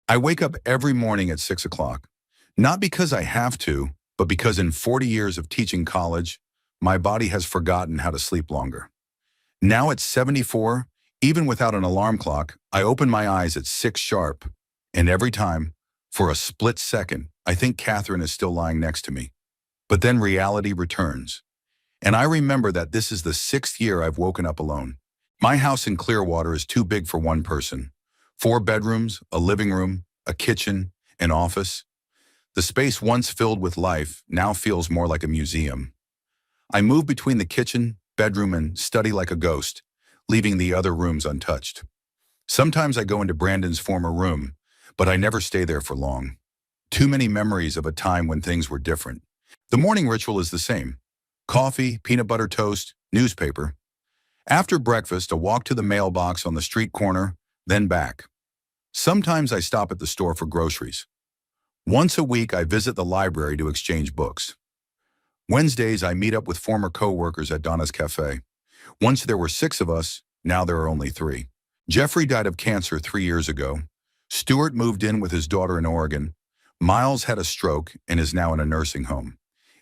I wake up every morning at 6 o'clock, not because I have to, but because in 40 years of teaching college, my body has forgotten how to sleep longer. Now at 74, even without an alarm clock, I open my eyes at 6 sharp, and every time, for a split second, I think Catherine is still lying next to me. But then reality returns, and I remember that this is the 6th year I've woken up alone. My house in Clearwater is too big for one person. 4 bedrooms, a living room, a kitchen, an office. The space once filled with life now feels more like a museum. I move between the kitchen, bedroom, and study like a ghost, leaving the other rooms untouched. Sometimes I go into Brandon's former room, but I never stay there for long. Too many memories of a time when things were different. The morning ritual is the same. Coffee, peanut butter toast, newspaper. After breakfast, a walk to the mailbox on the street corner, then back. Sometimes I stop at the store for groceries. Once a week, I visit the library to exchange books. Wednesdays, I meet up with former co-workers at Donna's Cafe. Once there were 6 of us, now there are only 3. Jeffrey died of cancer 3 years ago. Stuart moved in with his daughter in Oregon. Miles had a stroke and is now in a nursing home.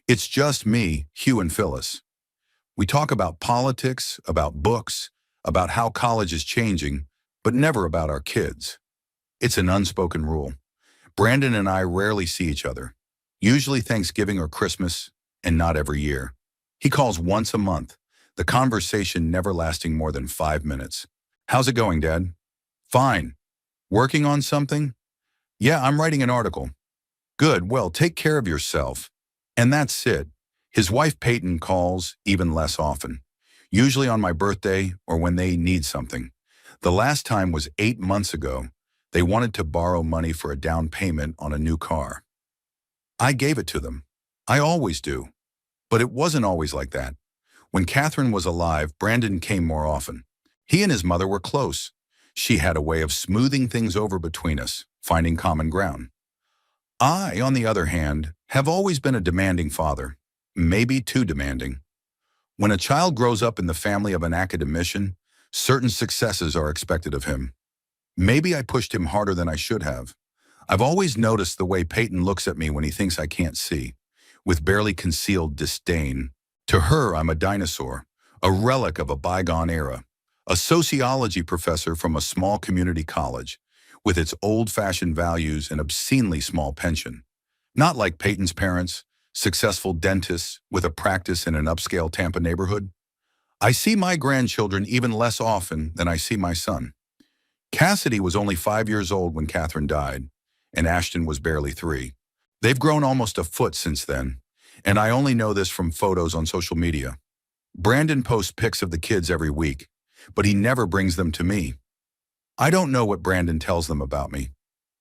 It's just me, Hugh, and Phyllis. We talk about politics, about books, about how college is changing, but never about our kids. It's an unspoken rule. Brandon and I rarely see each other, usually Thanksgiving or Christmas, and not every year. He calls once a month, the conversation never lasting more than 5 minutes. How's it going, Dad? Fine. Working on something? Yeah, I'm writing an article. Good, well, take care of yourself. And that's it. His wife Peyton calls even less often, usually on my birthday or when they need something. The last time was 8 months ago. They wanted to borrow money for a down payment on a new car. I gave it to them. I always do. But it wasn't always like that. When Catherine was alive, Brandon came more often. He and his mother were close. She had a way of smoothing things over between us, finding common ground. I, on the other hand, have always been a demanding father, maybe too demanding. When a child grows up in the family of an academician, certain successes are expected of him. Maybe I pushed him harder than I should have. I've always noticed the way Peyton looks at me when he thinks I can't see, with barely concealed disdain. To her, I'm a dinosaur, a relic of a bygone era, a sociology professor from a small community college, with its old-fashioned values and obscenely small pension. Not like Peyton's parents, successful dentists with a practice in an upscale Tampa neighborhood. I see my grandchildren even less often than I see my son. Cassidy was only 5 years old when Catherine died, and Ashton was barely 3. They've grown almost a foot since then, and I only know this from photos on social media. Brandon posts pics of the kids every week, but he never brings them to me. I don't know what Brandon tells them about me.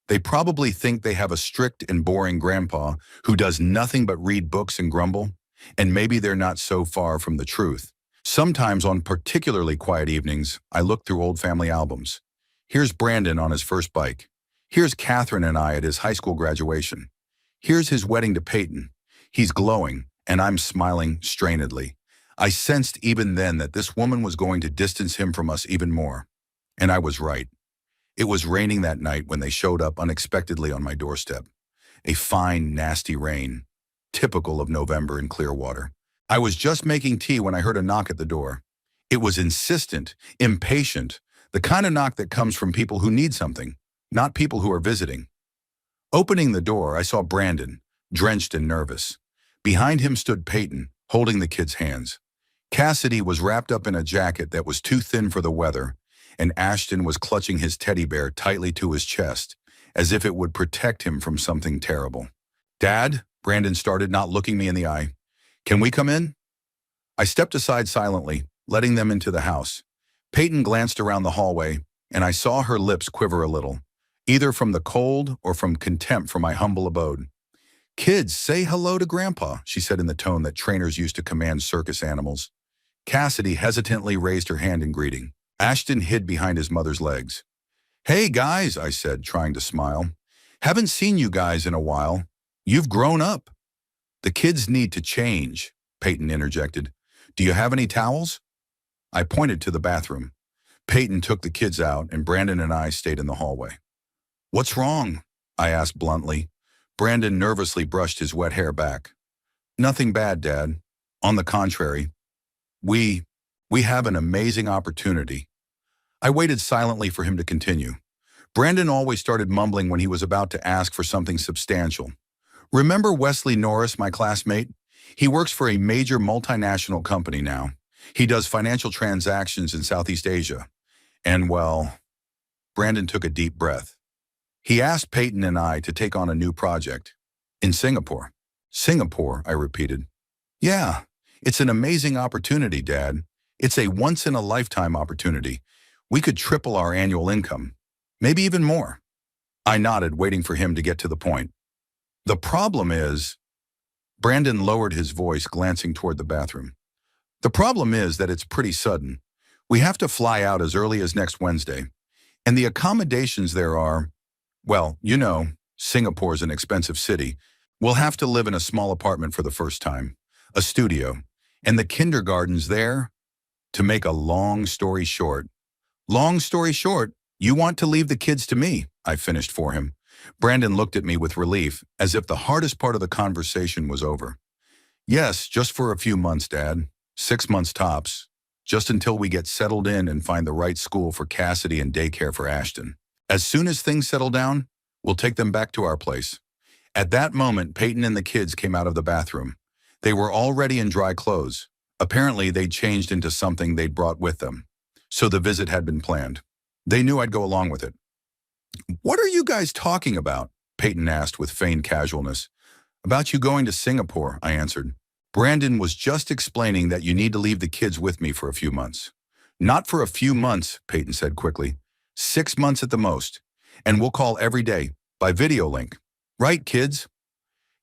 They probably think they have a strict and boring grandpa who does nothing but read books and grumble, and maybe they're not so far from the truth. Sometimes on particularly quiet evenings, I look through old family albums. Here's Brandon on his first bike. Here's Catherine and I at his high school graduation. Here's his wedding to Peyton. He's glowing, and I'm smiling strainedly. I sensed even then that this woman was going to distance him from us even more. And I was right. It was raining that night when they showed up unexpectedly on my doorstep. A fine, nasty rain, typical of November in Clearwater. I was just making tea when I heard a knock at the door. It was insistent, impatient, the kind of knock that comes from people who need something, not people who are visiting. Opening the door, I saw Brandon, drenched and nervous. Behind him stood Peyton, holding the kids' hands. Cassidy was wrapped up in a jacket that was too thin for the weather, and Ashton was clutching his teddy bear tightly to his chest, as if it would protect him from something terrible. "Dad," Brandon started, not looking me in the eye. "Can we come in?" I stepped aside silently, letting them into the house. Peyton glanced around the hallway, and I saw her lips quiver a little, either from the cold or from contempt for my humble abode. "Kids, say hello to Grandpa," she said in the tone that trainers used to command circus animals. Cassidy hesitantly raised her hand in greeting. Ashton hid behind his mother's legs. "Hey, guys," I said, trying to smile. "Haven't seen you guys in a while. You've grown up." "The kids need to change," Peyton interjected. "Do you have any towels?" I pointed to the bathroom. Peyton took the kids out, and Brandon and I stayed in the hallway. What's wrong? I asked bluntly. Brandon nervously brushed his wet hair back. Nothing bad, Dad. On the contrary, we, we have an amazing opportunity. I waited silently for him to continue. Brandon always started mumbling when he was about to ask for something substantial. Remember Wesley Norris, my classmate? He works for a major multinational company now. He does financial transactions in Southeast Asia. And well, Brandon took a deep breath. He asked Peyton and I to take on a new project. In Singapore. Singapore, I repeated. Yeah, it's an amazing opportunity, Dad. It's a once-in-a-lifetime opportunity. We could triple our annual income. Maybe even more. I nodded, waiting for him to get to the point. The problem is, Brandon lowered his voice, glancing toward the bathroom. The problem is that it's pretty sudden. We have to fly out as early as next Wednesday. And the accommodations there are, well, you know, Singapore's an expensive city. We'll have to live in a small apartment for the first time, a studio, and the kindergarten's there. To make a long story short, you want to leave the kids to me, I finished for him. Brandon looked at me with relief, as if the hardest part of the conversation was over. Yes, just for a few months, Dad. 6 months tops. Just until we get settled in and find the right school for Cassidy and daycare for Ashton. As soon as things settle down, we'll take them back to our place. At that moment, Peyton and the kids came out of the bathroom. They were already in dry clothes. Apparently, they'd changed into something they'd brought with them. So the visit had been planned. They knew I'd go along with it. What are you guys talking about? Peyton asked with feigned casualness. About you going to Singapore, I answered. Brandon was just explaining that you need to leave the kids with me for a few months. Not for a few months, Peyton said quickly. 6 months at the most. And we'll call every day, by video link. Right, kids?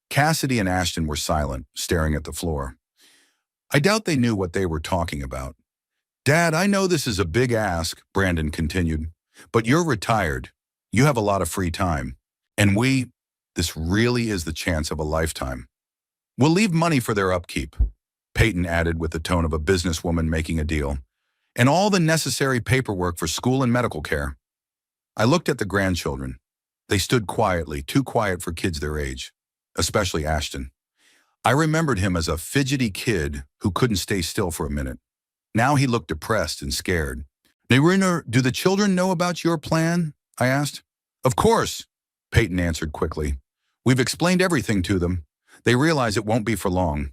Cassidy and Ashton were silent, staring at the floor. I doubt they knew what they were talking about. Dad, I know this is a big ask, Brandon continued, but you're retired. You have a lot of free time. And this really is the chance of a lifetime. We'll leave money for their upkeep, Peyton added with the tone of a businesswoman making a deal, and all the necessary paperwork for school and medical care. I looked at the grandchildren. They stood quietly, too quiet for kids their age, especially Ashton. I remembered him as a fidgety kid who couldn't stay still for a minute. Now he looked depressed and scared. Narina, do the children know about your plan? I asked. Of course, Peyton answered quickly. We've explained everything to them. They realize it won't be for long.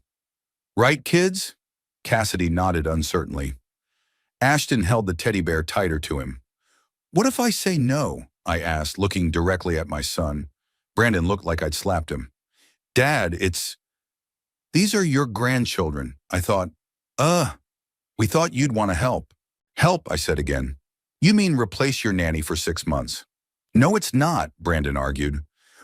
Right, kids? Cassidy nodded uncertainly. Ashton held the teddy bear tighter to him. What if I say no? I asked, looking directly at my son. Brandon looked like I'd slapped him. Dad, these are your grandchildren. I thought, we thought you'd want to help. Help, I said again. You mean replace your nanny for 6 months? No, it's not, Brandon argued,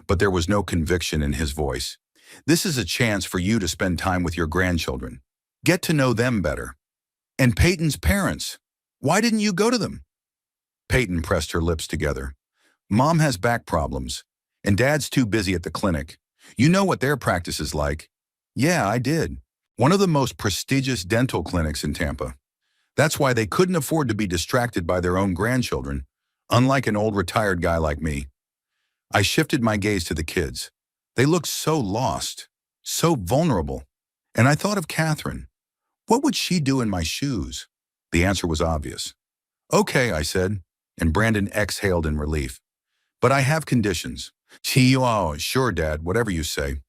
but there was no conviction in his voice. This is a chance for you to spend time with your grandchildren. Get to know them better. And Peyton's parents. Why didn't you go to them? Peyton pressed her lips together. Mom has back problems, and Dad's too busy at the clinic. You know what their practice is like. Yeah, I did. One of the most prestigious dental clinics in Tampa. That's why they couldn't afford to be distracted by their own grandchildren, unlike an old retired guy like me. I shifted my gaze to the kids. They looked so lost, so vulnerable. And I thought of Catherine. What would she do in my shoes? The answer was obvious. Okay, I said, and Brandon exhaled in relief. But I have conditions. Sure, Dad, whatever you say.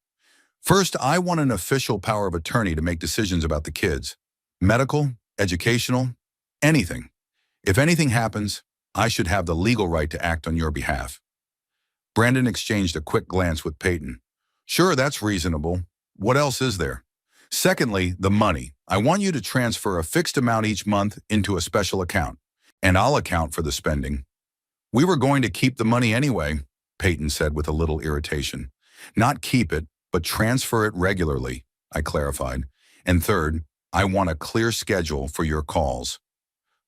First, I want an official power of attorney to make decisions about the kids. Medical, educational, anything. If anything happens, I should have the legal right to act on your behalf. Brandon exchanged a quick glance with Peyton. Sure, that's reasonable. What else is there? Secondly, the money. I want you to transfer a fixed amount each month into a special account, and I'll account for the spending. We were going to keep the money anyway, Peyton said with a little irritation. Not keep it, but transfer it regularly, I clarified. And third, I want a clear schedule for your calls.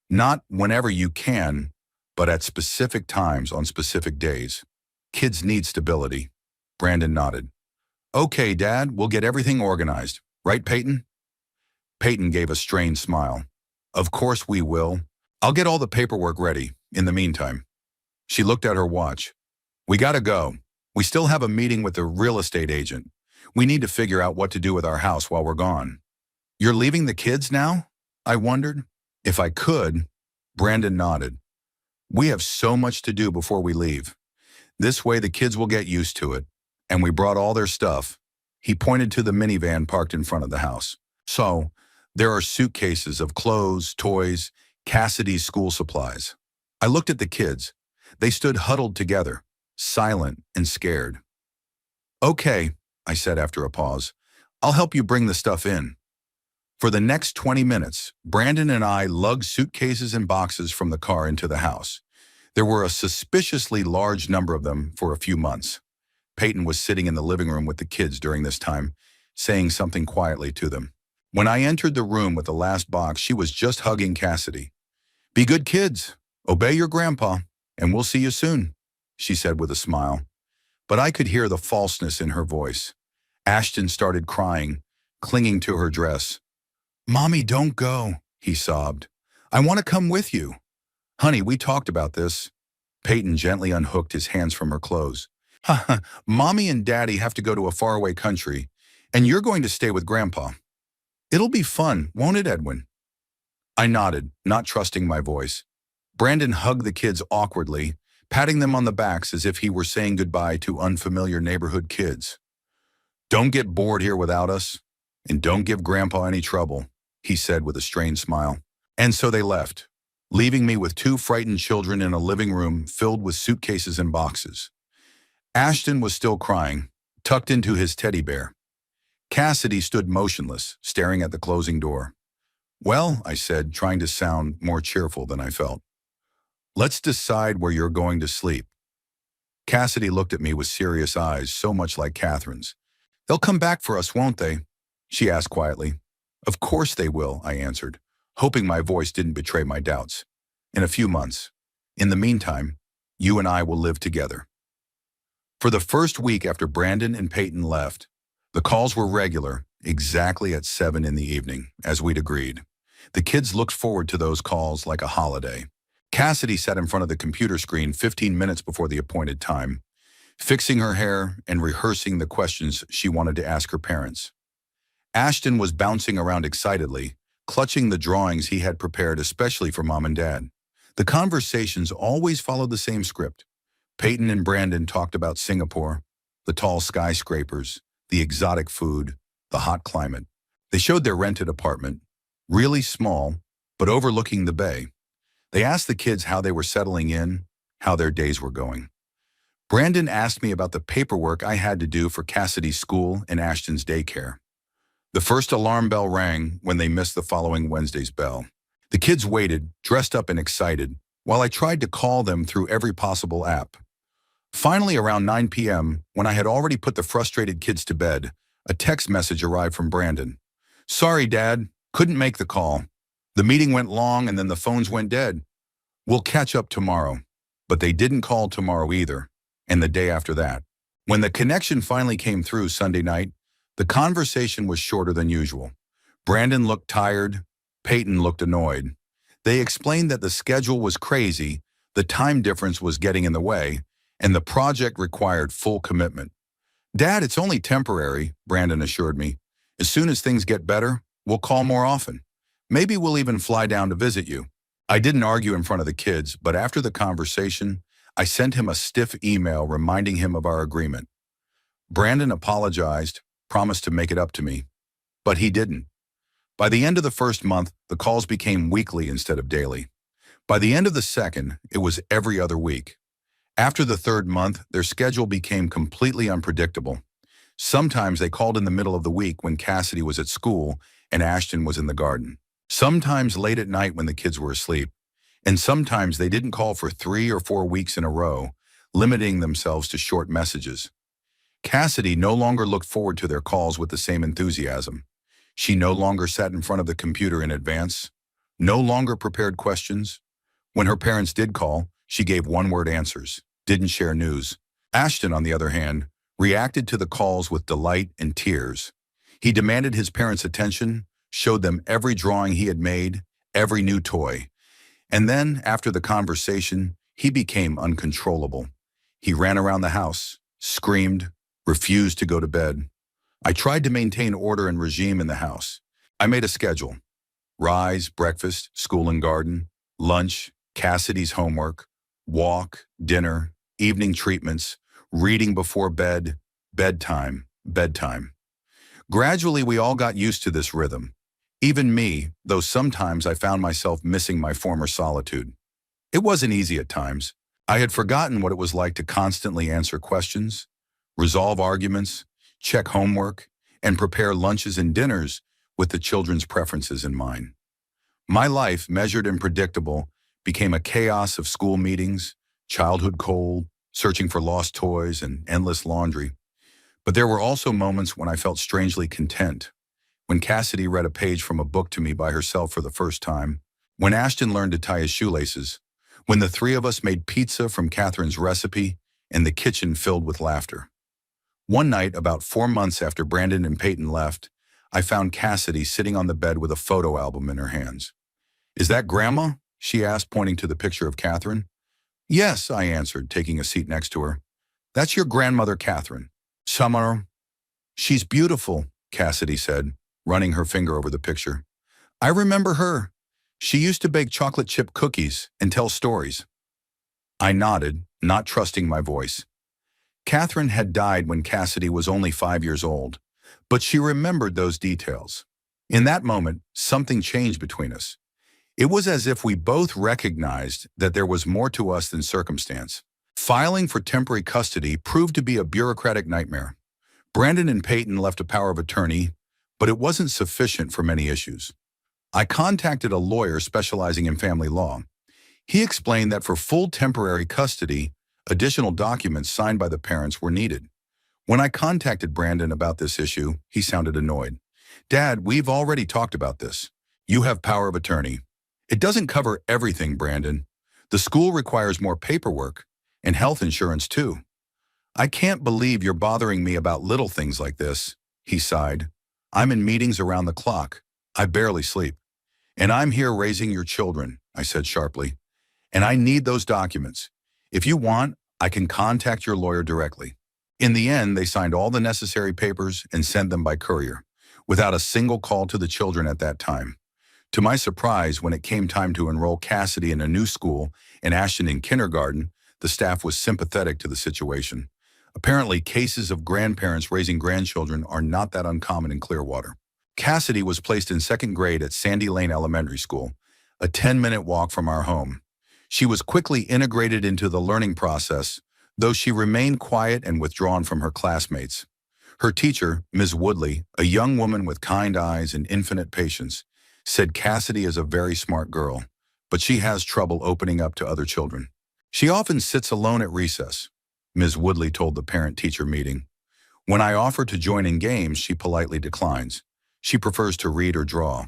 Not whenever you can, but at specific times on specific days. Kids need stability. Brandon nodded. Okay, Dad, we'll get everything organized. Right, Peyton? Peyton gave a strained smile. Of course we will. I'll get all the paperwork ready, in the meantime. She looked at her watch. We gotta go. We still have a meeting with the real estate agent. We need to figure out what to do with our house while we're gone. You're leaving the kids now? I wondered. If I could, Brandon nodded. We have so much to do before we leave. This way the kids will get used to it. And we brought all their stuff. He pointed to the minivan parked in front of the house. So, there are suitcases of clothes, toys, Cassidy's school supplies. I looked at the kids. They stood huddled together, silent and scared. Okay, I said after a pause. I'll help you bring the stuff in. For the next 20 minutes, Brandon and I lugged suitcases and boxes from the car into the house. There were a suspiciously large number of them for a few months. Peyton was sitting in the living room with the kids during this time, saying something quietly to them. When I entered the room with the last box, she was just hugging Cassidy. Be good kids, obey your grandpa, and we'll see you soon, she said with a smile. But I could hear the falseness in her voice. Ashton started crying, clinging to her dress. Mommy, don't go, he sobbed. I want to come with you. Honey, we talked about this. Peyton gently unhooked his hands from her clothes. Mommy and Daddy have to go to a faraway country, and you're going to stay with Grandpa. It'll be fun, won't it, Edwin? I nodded, not trusting my voice. Brandon hugged the kids awkwardly, patting them on the backs as if he were saying goodbye to unfamiliar neighborhood kids. Don't get bored here without us, and don't give Grandpa any trouble, he said with a strained smile. And so they left, leaving me with two frightened children in a living room filled with suitcases and boxes. Ashton was still crying, tucked into his teddy bear. Cassidy stood motionless, staring at the closing door. Well, I said, trying to sound more cheerful than I felt. Let's decide where you're going to sleep. Cassidy looked at me with serious eyes, so much like Catherine's. They'll come back for us, won't they? She asked quietly. Of course they will, I answered, hoping my voice didn't betray my doubts. In a few months. In the meantime, you and I will live together. For the first week after Brandon and Peyton left, the calls were regular, exactly at 7 in the evening, as we'd agreed. The kids looked forward to those calls like a holiday. Cassidy sat in front of the computer screen 15 minutes before the appointed time, fixing her hair and rehearsing the questions she wanted to ask her parents. Ashton was bouncing around excitedly, clutching the drawings he had prepared especially for Mom and Dad. The conversations always followed the same script. Peyton and Brandon talked about Singapore, the tall skyscrapers, the exotic food, the hot climate. They showed their rented apartment, really small, but overlooking the bay. They asked the kids how they were settling in, how their days were going. Brandon asked me about the paperwork I had to do for Cassidy's school and Ashton's daycare. The first alarm bell rang when they missed the following Wednesday's bell. The kids waited, dressed up and excited, while I tried to call them through every possible app. Finally, around 9 p.m., when I had already put the frustrated kids to bed, a text message arrived from Brandon. Sorry, Dad, couldn't make the call. The meeting went long and then the phones went dead. We'll catch up tomorrow. But they didn't call tomorrow either, and the day after that. When the connection finally came through Sunday night, the conversation was shorter than usual. Brandon looked tired. Peyton looked annoyed. They explained that the schedule was crazy, the time difference was getting in the way, and the project required full commitment. Dad, it's only temporary, Brandon assured me. As soon as things get better, we'll call more often. Maybe we'll even fly down to visit you. I didn't argue in front of the kids, but after the conversation, I sent him a stiff email reminding him of our agreement. Brandon apologized, promised to make it up to me, but he didn't. By the end of the first month, the calls became weekly instead of daily. By the end of the second, it was every other week. After the third month, their schedule became completely unpredictable. Sometimes they called in the middle of the week when Cassidy was at school and Ashton was in the garden. Sometimes late at night when the kids were asleep. And sometimes they didn't call for 3 or 4 weeks in a row, limiting themselves to short messages. Cassidy no longer looked forward to their calls with the same enthusiasm. She no longer sat in front of the computer in advance, no longer prepared questions. When her parents did call, she gave one-word answers, didn't share news. Ashton, on the other hand, reacted to the calls with delight and tears. He demanded his parents' attention, showed them every drawing he had made, every new toy. And then, after the conversation, he became uncontrollable. He ran around the house, screamed, refused to go to bed. I tried to maintain order and regime in the house. I made a schedule. Rise, breakfast, school and garden, lunch, Cassidy's homework, walk, dinner, evening treatments, reading before bed, bedtime. Gradually, we all got used to this rhythm. Even me, though sometimes I found myself missing my former solitude. It wasn't easy at times. I had forgotten what it was like to constantly answer questions, resolve arguments, check homework, and prepare lunches and dinners with the children's preferences in mind. My life, measured and predictable, became a chaos of school meetings, childhood cold, searching for lost toys, and endless laundry. But there were also moments when I felt strangely content. When Cassidy read a page from a book to me by herself for the first time, when Ashton learned to tie his shoelaces, when the three of us made pizza from Catherine's recipe and the kitchen filled with laughter. One night, about 4 months after Brandon and Peyton left, I found Cassidy sitting on the bed with a photo album in her hands. "Is that Grandma?" she asked, pointing to the picture of Catherine. "Yes," I answered, taking a seat next to her. "That's your grandmother, Catherine." "Summer." "She's beautiful," Cassidy said, running her finger over the picture. "I remember her. She used to bake chocolate chip cookies and tell stories." I nodded, not trusting my voice. Catherine had died when Cassidy was only 5 years old, but she remembered those details. In that moment, something changed between us. It was as if we both recognized that there was more to us than circumstance. Filing for temporary custody proved to be a bureaucratic nightmare. Brandon and Peyton left a power of attorney, but it wasn't sufficient for many issues. I contacted a lawyer specializing in family law. He explained that for full temporary custody, additional documents signed by the parents were needed. When I contacted Brandon about this issue, he sounded annoyed. "Dad, we've already talked about this. You have power of attorney." "It doesn't cover everything, Brandon. The school requires more paperwork, and health insurance too." "I can't believe you're bothering me about little things like this," he sighed. "I'm in meetings around the clock. I barely sleep. And I'm here raising your children," I said sharply. "And I need those documents. If you want, I can contact your lawyer directly." In the end, they signed all the necessary papers and sent them by courier, without a single call to the children at that time. To my surprise, when it came time to enroll Cassidy in a new school and Ashton in kindergarten, the staff was sympathetic to the situation. Apparently, cases of grandparents raising grandchildren are not that uncommon in Clearwater. Cassidy was placed in 2nd grade at Sandy Lane Elementary School, a 10-minute walk from our home. She was quickly integrated into the learning process, though she remained quiet and withdrawn from her classmates. Her teacher, Ms. Woodley, a young woman with kind eyes and infinite patience, said Cassidy is a very smart girl, but she has trouble opening up to other children. "She often sits alone at recess," Ms. Woodley told the parent-teacher meeting. "When I offer to join in games, she politely declines. She prefers to read or draw."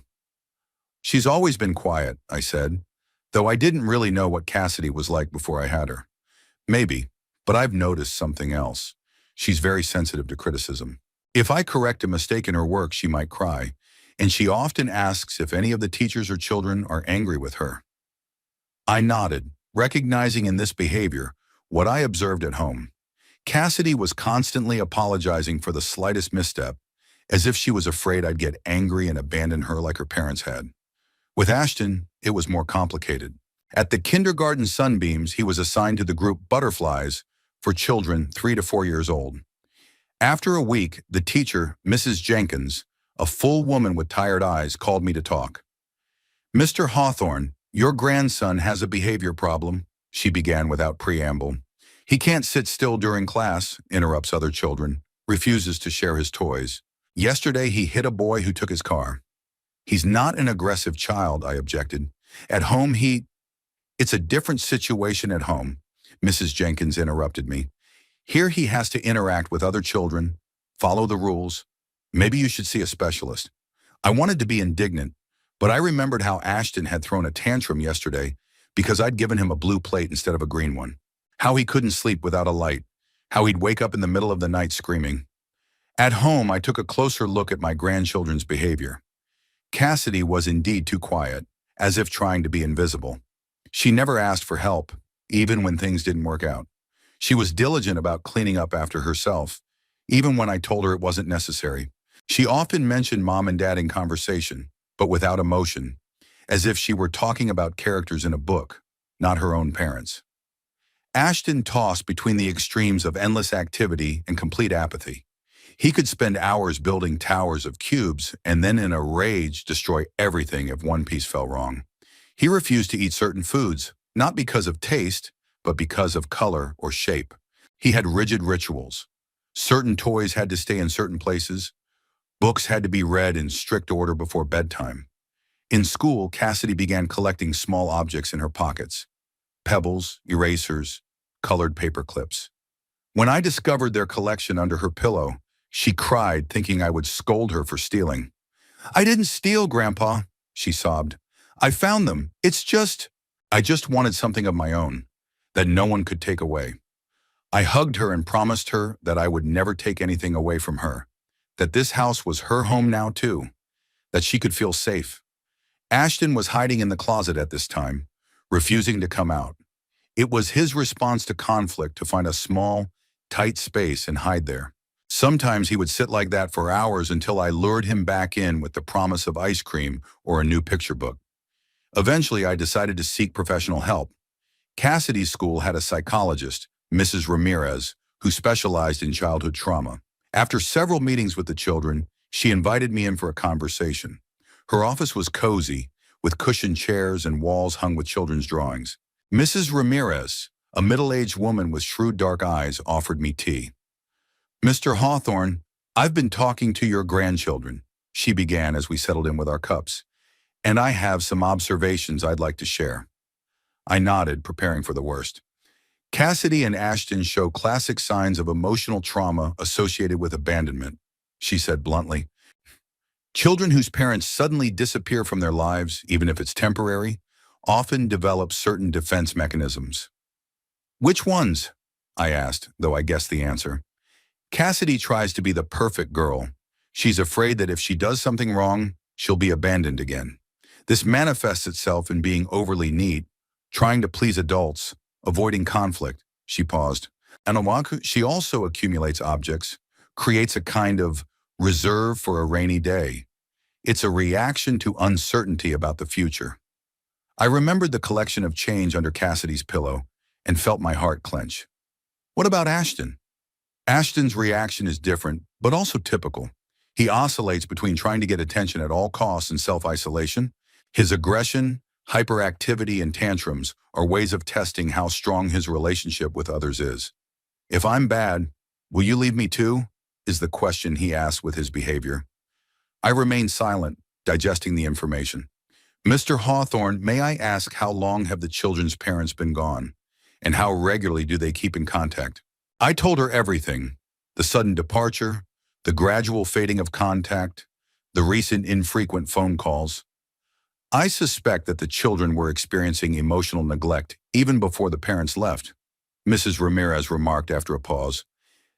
"She's always been quiet," I said, though I didn't really know what Cassidy was like before I had her. "Maybe, but I've noticed something else. She's very sensitive to criticism. If I correct a mistake in her work, she might cry, and she often asks if any of the teachers or children are angry with her." I nodded, recognizing in this behavior what I observed at home. Cassidy was constantly apologizing for the slightest misstep, as if she was afraid I'd get angry and abandon her like her parents had. With Ashton, it was more complicated. At the kindergarten Sunbeams, he was assigned to the group Butterflies for children 3 to 4 years old. After a week, the teacher, Mrs. Jenkins, a full woman with tired eyes, called me to talk. "Mr. Hawthorne, your grandson has a behavior problem," she began without preamble. "He can't sit still during class," interrupts other children, refuses to share his toys. "Yesterday he hit a boy who took his car." "He's not an aggressive child," I objected. "At home It's a different situation at home," Mrs. Jenkins interrupted me. "Here he has to interact with other children, follow the rules. Maybe you should see a specialist." I wanted to be indignant, but I remembered how Ashton had thrown a tantrum yesterday because I'd given him a blue plate instead of a green one. How he couldn't sleep without a light. How he'd wake up in the middle of the night screaming. At home, I took a closer look at my grandchildren's behavior. Cassidy was indeed too quiet, as if trying to be invisible. She never asked for help, even when things didn't work out. She was diligent about cleaning up after herself, even when I told her it wasn't necessary. She often mentioned mom and dad in conversation, but without emotion, as if she were talking about characters in a book, not her own parents. Ashton tossed between the extremes of endless activity and complete apathy. He could spend hours building towers of cubes and then in a rage destroy everything if one piece fell wrong. He refused to eat certain foods, not because of taste, but because of color or shape. He had rigid rituals. Certain toys had to stay in certain places. Books had to be read in strict order before bedtime. In school, Cassidy began collecting small objects in her pockets: pebbles, erasers, colored paper clips. When I discovered their collection under her pillow, she cried, thinking I would scold her for stealing. "I didn't steal, Grandpa," she sobbed. "I found them. I just wanted something of my own that no one could take away." I hugged her and promised her that I would never take anything away from her, that this house was her home now too, that she could feel safe. Ashton was hiding in the closet at this time, refusing to come out. It was his response to conflict to find a small, tight space and hide there. Sometimes he would sit like that for hours until I lured him back in with the promise of ice cream or a new picture book. Eventually, I decided to seek professional help. Cassidy's school had a psychologist, Mrs. Ramirez, who specialized in childhood trauma. After several meetings with the children, she invited me in for a conversation. Her office was cozy, with cushioned chairs and walls hung with children's drawings. Mrs. Ramirez, a middle-aged woman with shrewd dark eyes, offered me tea. "Mr. Hawthorne, I've been talking to your grandchildren," she began as we settled in with our cups, "and I have some observations I'd like to share." I nodded, preparing for the worst. "Cassidy and Ashton show classic signs of emotional trauma associated with abandonment," she said bluntly. "Children whose parents suddenly disappear from their lives, even if it's temporary, often develop certain defense mechanisms." "Which ones?" I asked, though I guessed the answer. "Cassidy tries to be the perfect girl. She's afraid that if she does something wrong, she'll be abandoned again. This manifests itself in being overly neat, trying to please adults, avoiding conflict." She paused. "And she also accumulates objects, creates a kind of reserve for a rainy day. It's a reaction to uncertainty about the future." I remembered the collection of change under Cassidy's pillow and felt my heart clench. "What about Ashton?" "Ashton's reaction is different, but also typical. He oscillates between trying to get attention at all costs and self-isolation. His aggression, hyperactivity, and tantrums are ways of testing how strong his relationship with others is. 'If I'm bad, will you leave me too?' is the question he asks with his behavior." I remained silent, digesting the information. "Mr. Hawthorne, may I ask how long have the children's parents been gone? And how regularly do they keep in contact?" I told her everything: the sudden departure, the gradual fading of contact, the recent infrequent phone calls. "I suspect that the children were experiencing emotional neglect even before the parents left," Mrs. Ramirez remarked after a pause.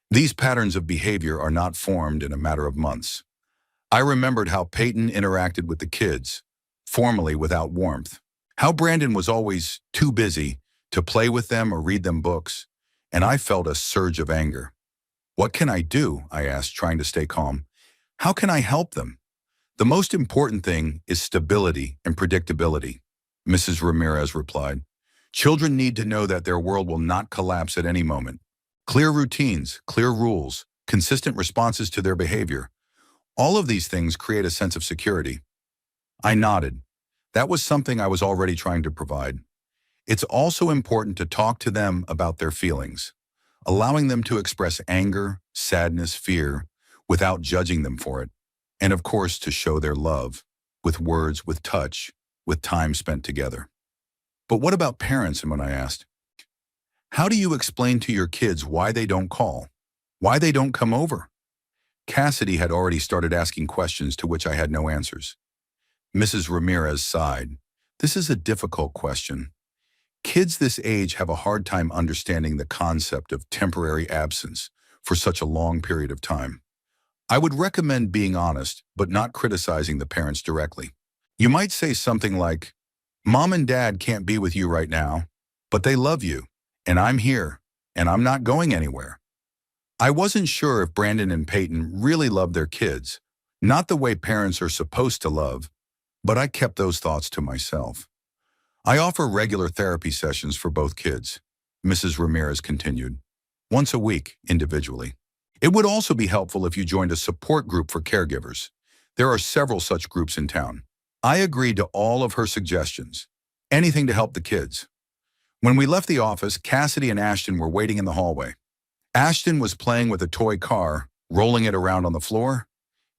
"These patterns of behavior are not formed in a matter of months." I remembered how Peyton interacted with the kids, formally without warmth. How Brandon was always too busy to play with them or read them books, and I felt a surge of anger. "What can I do?" I asked, trying to stay calm. "How can I help them?" "The most important thing is stability and predictability," Mrs. Ramirez replied. "Children need to know that their world will not collapse at any moment. Clear routines, clear rules, consistent responses to their behavior. All of these things create a sense of security." I nodded. That was something I was already trying to provide. It's also important to talk to them about their feelings, allowing them to express anger, sadness, fear, without judging them for it. And of course, to show their love, with words, with touch, with time spent together. "But what about parents?" And when I asked, "How do you explain to your kids why they don't call? Why they don't come over?" Cassidy had already started asking questions to which I had no answers. Mrs. Ramirez sighed. "This is a difficult question. Kids this age have a hard time understanding the concept of temporary absence for such a long period of time. I would recommend being honest, but not criticizing the parents directly. You might say something like, 'Mom and Dad can't be with you right now, but they love you, and I'm here. and I'm not going anywhere. I wasn't sure if Brandon and Peyton really loved their kids, not the way parents are supposed to love, but I kept those thoughts to myself. I offer regular therapy sessions for both kids, Mrs. Ramirez continued, once a week individually. It would also be helpful if you joined a support group for caregivers. There are several such groups in town. I agreed to all of her suggestions, anything to help the kids. When we left the office, Cassidy and Ashton were waiting in the hallway. Ashton was playing with a toy car, rolling it around on the floor.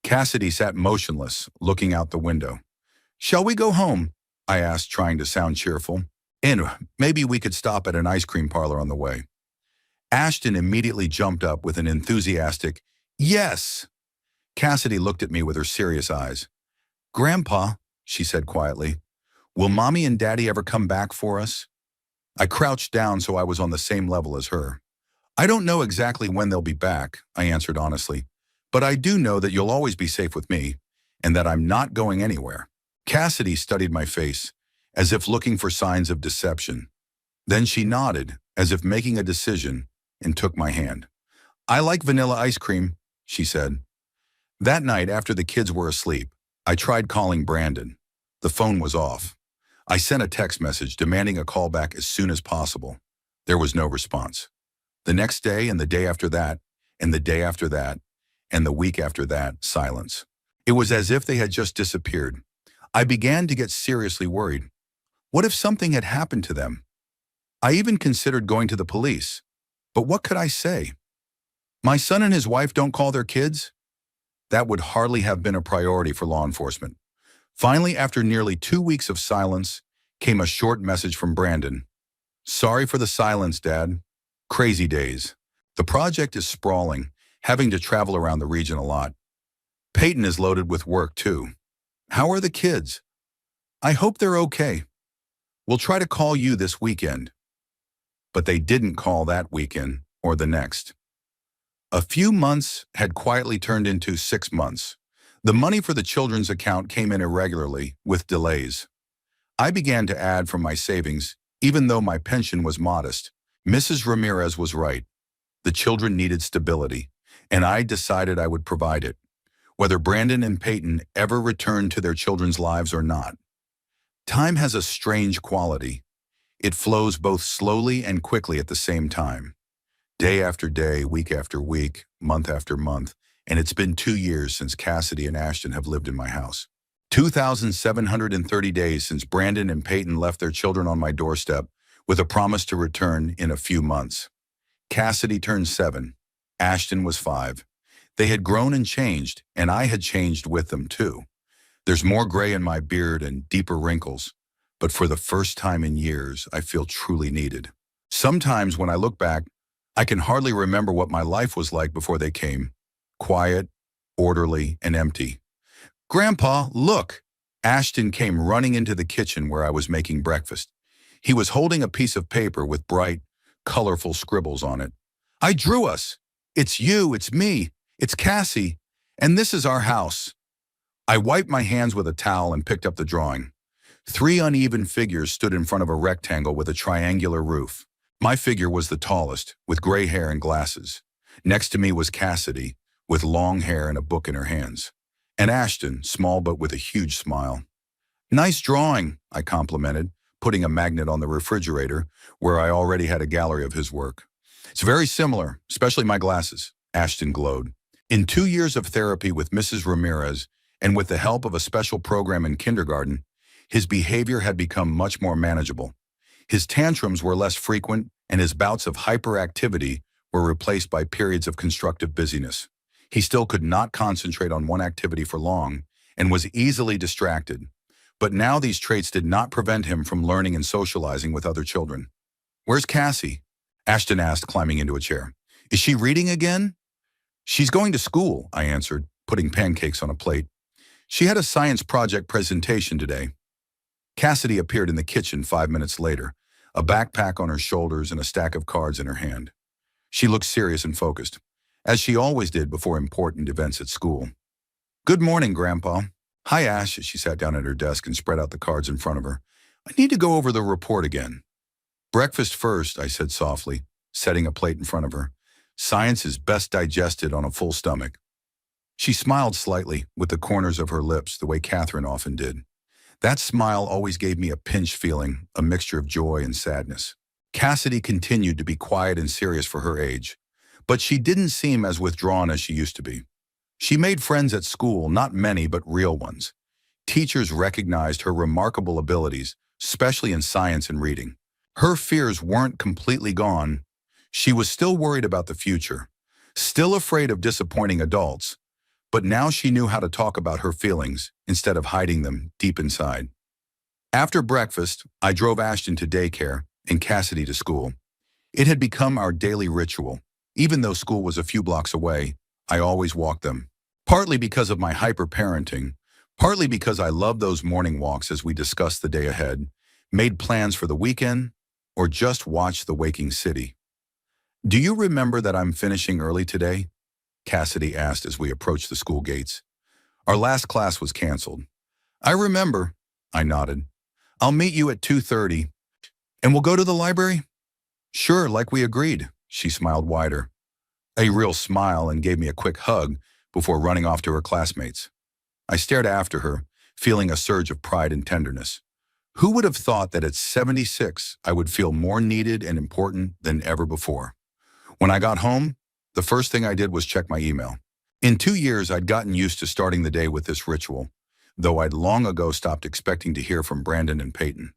Cassidy sat motionless, looking out the window. "Shall we go home?" I asked, trying to sound cheerful. "And maybe we could stop at an ice cream parlor on the way." Ashton immediately jumped up with an enthusiastic, "Yes!" Cassidy looked at me with her serious eyes. "Grandpa," she said quietly, "will Mommy and Daddy ever come back for us?" I crouched down so I was on the same level as her. "I don't know exactly when they'll be back," I answered honestly, "but I do know that you'll always be safe with me, and that I'm not going anywhere." Cassidy studied my face, as if looking for signs of deception. Then she nodded, as if making a decision, and took my hand. "I like vanilla ice cream," she said. That night, after the kids were asleep, I tried calling Brandon. The phone was off. I sent a text message demanding a call back as soon as possible. There was no response. The next day, and the day after that, and the day after that, and the week after that, silence. It was as if they had just disappeared. I began to get seriously worried. What if something had happened to them? I even considered going to the police. But what could I say? My son and his wife don't call their kids? That would hardly have been a priority for law enforcement. Finally, after nearly 2 weeks of silence, came a short message from Brandon. "Sorry for the silence, Dad. Crazy days. The project is sprawling, having to travel around the region a lot. Peyton is loaded with work, too. How are the kids? I hope they're okay. We'll try to call you this weekend." But they didn't call that weekend or the next. A few months had quietly turned into 6 months. The money for the children's account came in irregularly, with delays. I began to add from my savings, even though my pension was modest. Mrs. Ramirez was right. The children needed stability, and I decided I would provide it, whether Brandon and Peyton ever returned to their children's lives or not. Time has a strange quality. It flows both slowly and quickly at the same time. Day after day, week after week, month after month, and it's been 2 years since Cassidy and Ashton have lived in my house. 2,730 days since Brandon and Peyton left their children on my doorstep with a promise to return in a few months. Cassidy turned 7. Ashton was 5. They had grown and changed, and I had changed with them too. There's more gray in my beard and deeper wrinkles, but for the first time in years, I feel truly needed. Sometimes when I look back, I can hardly remember what my life was like before they came. Quiet, orderly, and empty. "Grandpa, look!" Ashton came running into the kitchen where I was making breakfast. He was holding a piece of paper with bright, colorful scribbles on it. "I drew us. It's you, it's me, it's Cassie, and this is our house." I wiped my hands with a towel and picked up the drawing. 3 uneven figures stood in front of a rectangle with a triangular roof. My figure was the tallest, with gray hair and glasses. Next to me was Cassidy, with long hair and a book in her hands. And Ashton, small but with a huge smile. "Nice drawing," I complimented, putting a magnet on the refrigerator, where I already had a gallery of his work. "It's very similar, especially my glasses," Ashton glowed. In 2 years of therapy with Mrs. Ramirez, and with the help of a special program in kindergarten, his behavior had become much more manageable. His tantrums were less frequent, and his bouts of hyperactivity were replaced by periods of constructive busyness. He still could not concentrate on one activity for long, and was easily distracted. But now these traits did not prevent him from learning and socializing with other children. "Where's Cassie?" Ashton asked, climbing into a chair. "Is she reading again?" "She's going to school," I answered, putting pancakes on a plate. "She had a science project presentation today." Cassidy appeared in the kitchen 5 minutes later, a backpack on her shoulders and a stack of cards in her hand. She looked serious and focused, as she always did before important events at school. "Good morning, Grandpa." "Hi, Ash," as she sat down at her desk and spread out the cards in front of her. "I need to go over the report again." "Breakfast first," I said softly. setting a plate in front of her. Science is best digested on a full stomach. She smiled slightly with the corners of her lips the way Catherine often did. That smile always gave me a pinched feeling, a mixture of joy and sadness. Cassidy continued to be quiet and serious for her age, but she didn't seem as withdrawn as she used to be. She made friends at school, not many, but real ones. Teachers recognized her remarkable abilities, especially in science and reading. Her fears weren't completely gone. She was still worried about the future, still afraid of disappointing adults, but now she knew how to talk about her feelings instead of hiding them deep inside. After breakfast, I drove Ashton to daycare and Cassidy to school. It had become our daily ritual. Even though school was a few blocks away, I always walked them. Partly because of my hyper-parenting, partly because I loved those morning walks as we discussed the day ahead, made plans for the weekend, or just watched the waking city. "Do you remember that I'm finishing early today?" Cassidy asked as we approached the school gates. "Our last class was canceled." "I remember," I nodded. "I'll meet you at 2:30. And we'll go to the library?" "Sure, like we agreed." She smiled wider. A real smile, and gave me a quick hug before running off to her classmates. I stared after her, feeling a surge of pride and tenderness. Who would have thought that at 76 I would feel more needed and important than ever before? When I got home, the first thing I did was check my email. In 2 years, I'd gotten used to starting the day with this ritual, though I'd long ago stopped expecting to hear from Brandon and Peyton.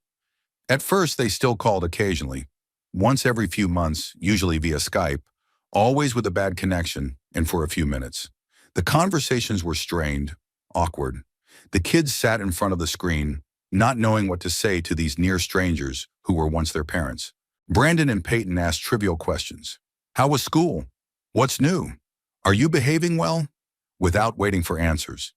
At first, they still called occasionally, once every few months, usually via Skype, always with a bad connection and for a few minutes. The conversations were strained, awkward. The kids sat in front of the screen, not knowing what to say to these near strangers who were once their parents. Brandon and Peyton asked trivial questions. "How was school? What's new? Are you behaving well?" Without waiting for answers.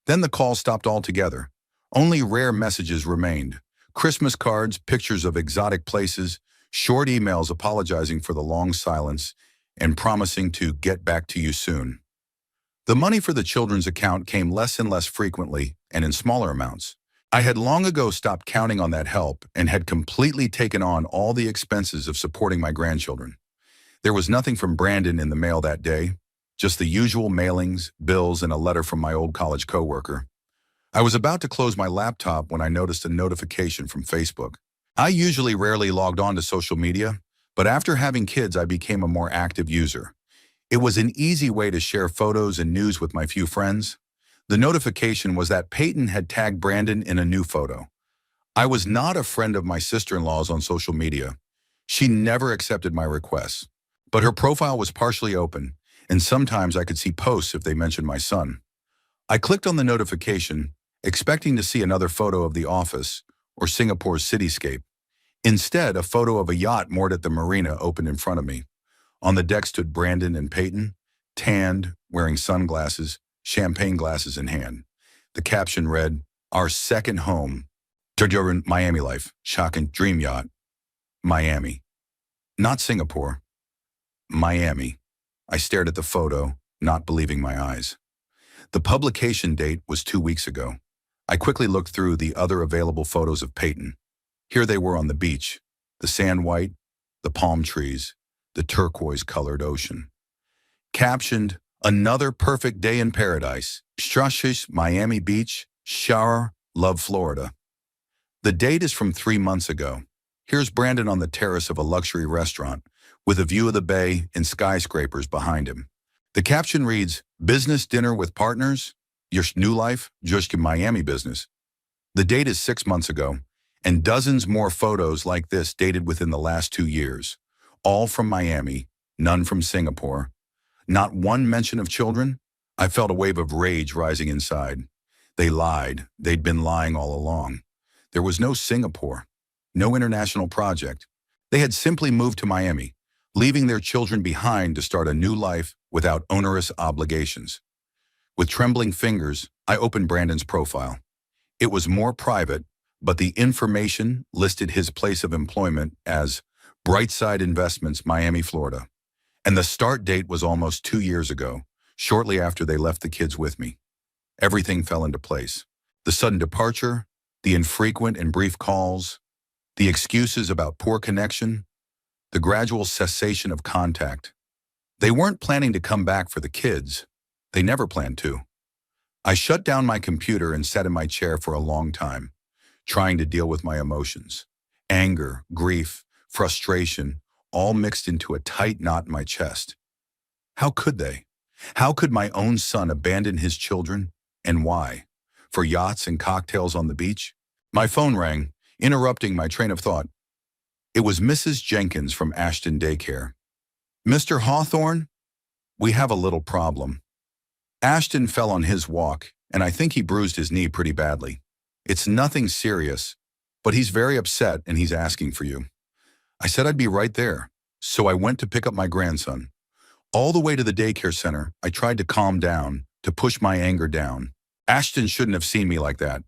Then the call stopped altogether. Only rare messages remained. Christmas cards, pictures of exotic places, short emails apologizing for the long silence, and promising to get back to you soon. The money for the children's account came less and less frequently and in smaller amounts. I had long ago stopped counting on that help and had completely taken on all the expenses of supporting my grandchildren. There was nothing from Brandon in the mail that day, just the usual mailings, bills, and a letter from my old college coworker. I was about to close my laptop when I noticed a notification from Facebook. I usually rarely logged on to social media, but after having kids, I became a more active user. It was an easy way to share photos and news with my few friends. The notification was that Peyton had tagged Brandon in a new photo. I was not a friend of my sister-in-law's on social media. She never accepted my requests, but her profile was partially open, and sometimes I could see posts if they mentioned my son. I clicked on the notification, expecting to see another photo of the office or Singapore's cityscape. Instead, a photo of a yacht moored at the marina opened in front of me. On the deck stood Brandon and Peyton, tanned, wearing sunglasses, champagne glasses in hand. The caption read, "Our second home. During Miami life. Shocking dream yacht. Miami." Not Singapore. Miami. I stared at the photo, not believing my eyes. The publication date was 2 weeks ago. I quickly looked through the other available photos of Peyton. Here they were on the beach, the sand white, the palm trees, the turquoise-colored ocean. Captioned, "Another perfect day in paradise. Strashish, Miami Beach, shower, love Florida." The date is from 3 months ago. Here's Brandon on the terrace of a luxury restaurant, with a view of the bay and skyscrapers behind him. The caption reads, "Business dinner with partners? Your new life, just your Miami business." The date is 6 months ago, and dozens more photos like this dated within the last 2 years. All from Miami, none from Singapore. Not one mention of children. I felt a wave of rage rising inside. They lied. They'd been lying all along. There was no Singapore, no international project. They had simply moved to Miami, leaving their children behind to start a new life without onerous obligations. With trembling fingers, I opened Brandon's profile. It was more private, but the information listed his place of employment as Brightside Investments, Miami, Florida. And the start date was almost 2 years ago, shortly after they left the kids with me. Everything fell into place. The sudden departure, the infrequent and brief calls, the excuses about poor connection. the gradual cessation of contact. They weren't planning to come back for the kids. They never planned to. I shut down my computer and sat in my chair for a long time, trying to deal with my emotions. Anger, grief, frustration, all mixed into a tight knot in my chest. How could they? How could my own son abandon his children? And why? For yachts and cocktails on the beach? My phone rang, interrupting my train of thought. It was Mrs. Jenkins from Ashton Daycare. Mr. Hawthorne, we have a little problem. Ashton fell on his walk, and I think he bruised his knee pretty badly. It's nothing serious, but he's very upset and he's asking for you. I said I'd be right there, so I went to pick up my grandson. All the way to the daycare center, I tried to calm down, to push my anger down. Ashton shouldn't have seen me like that.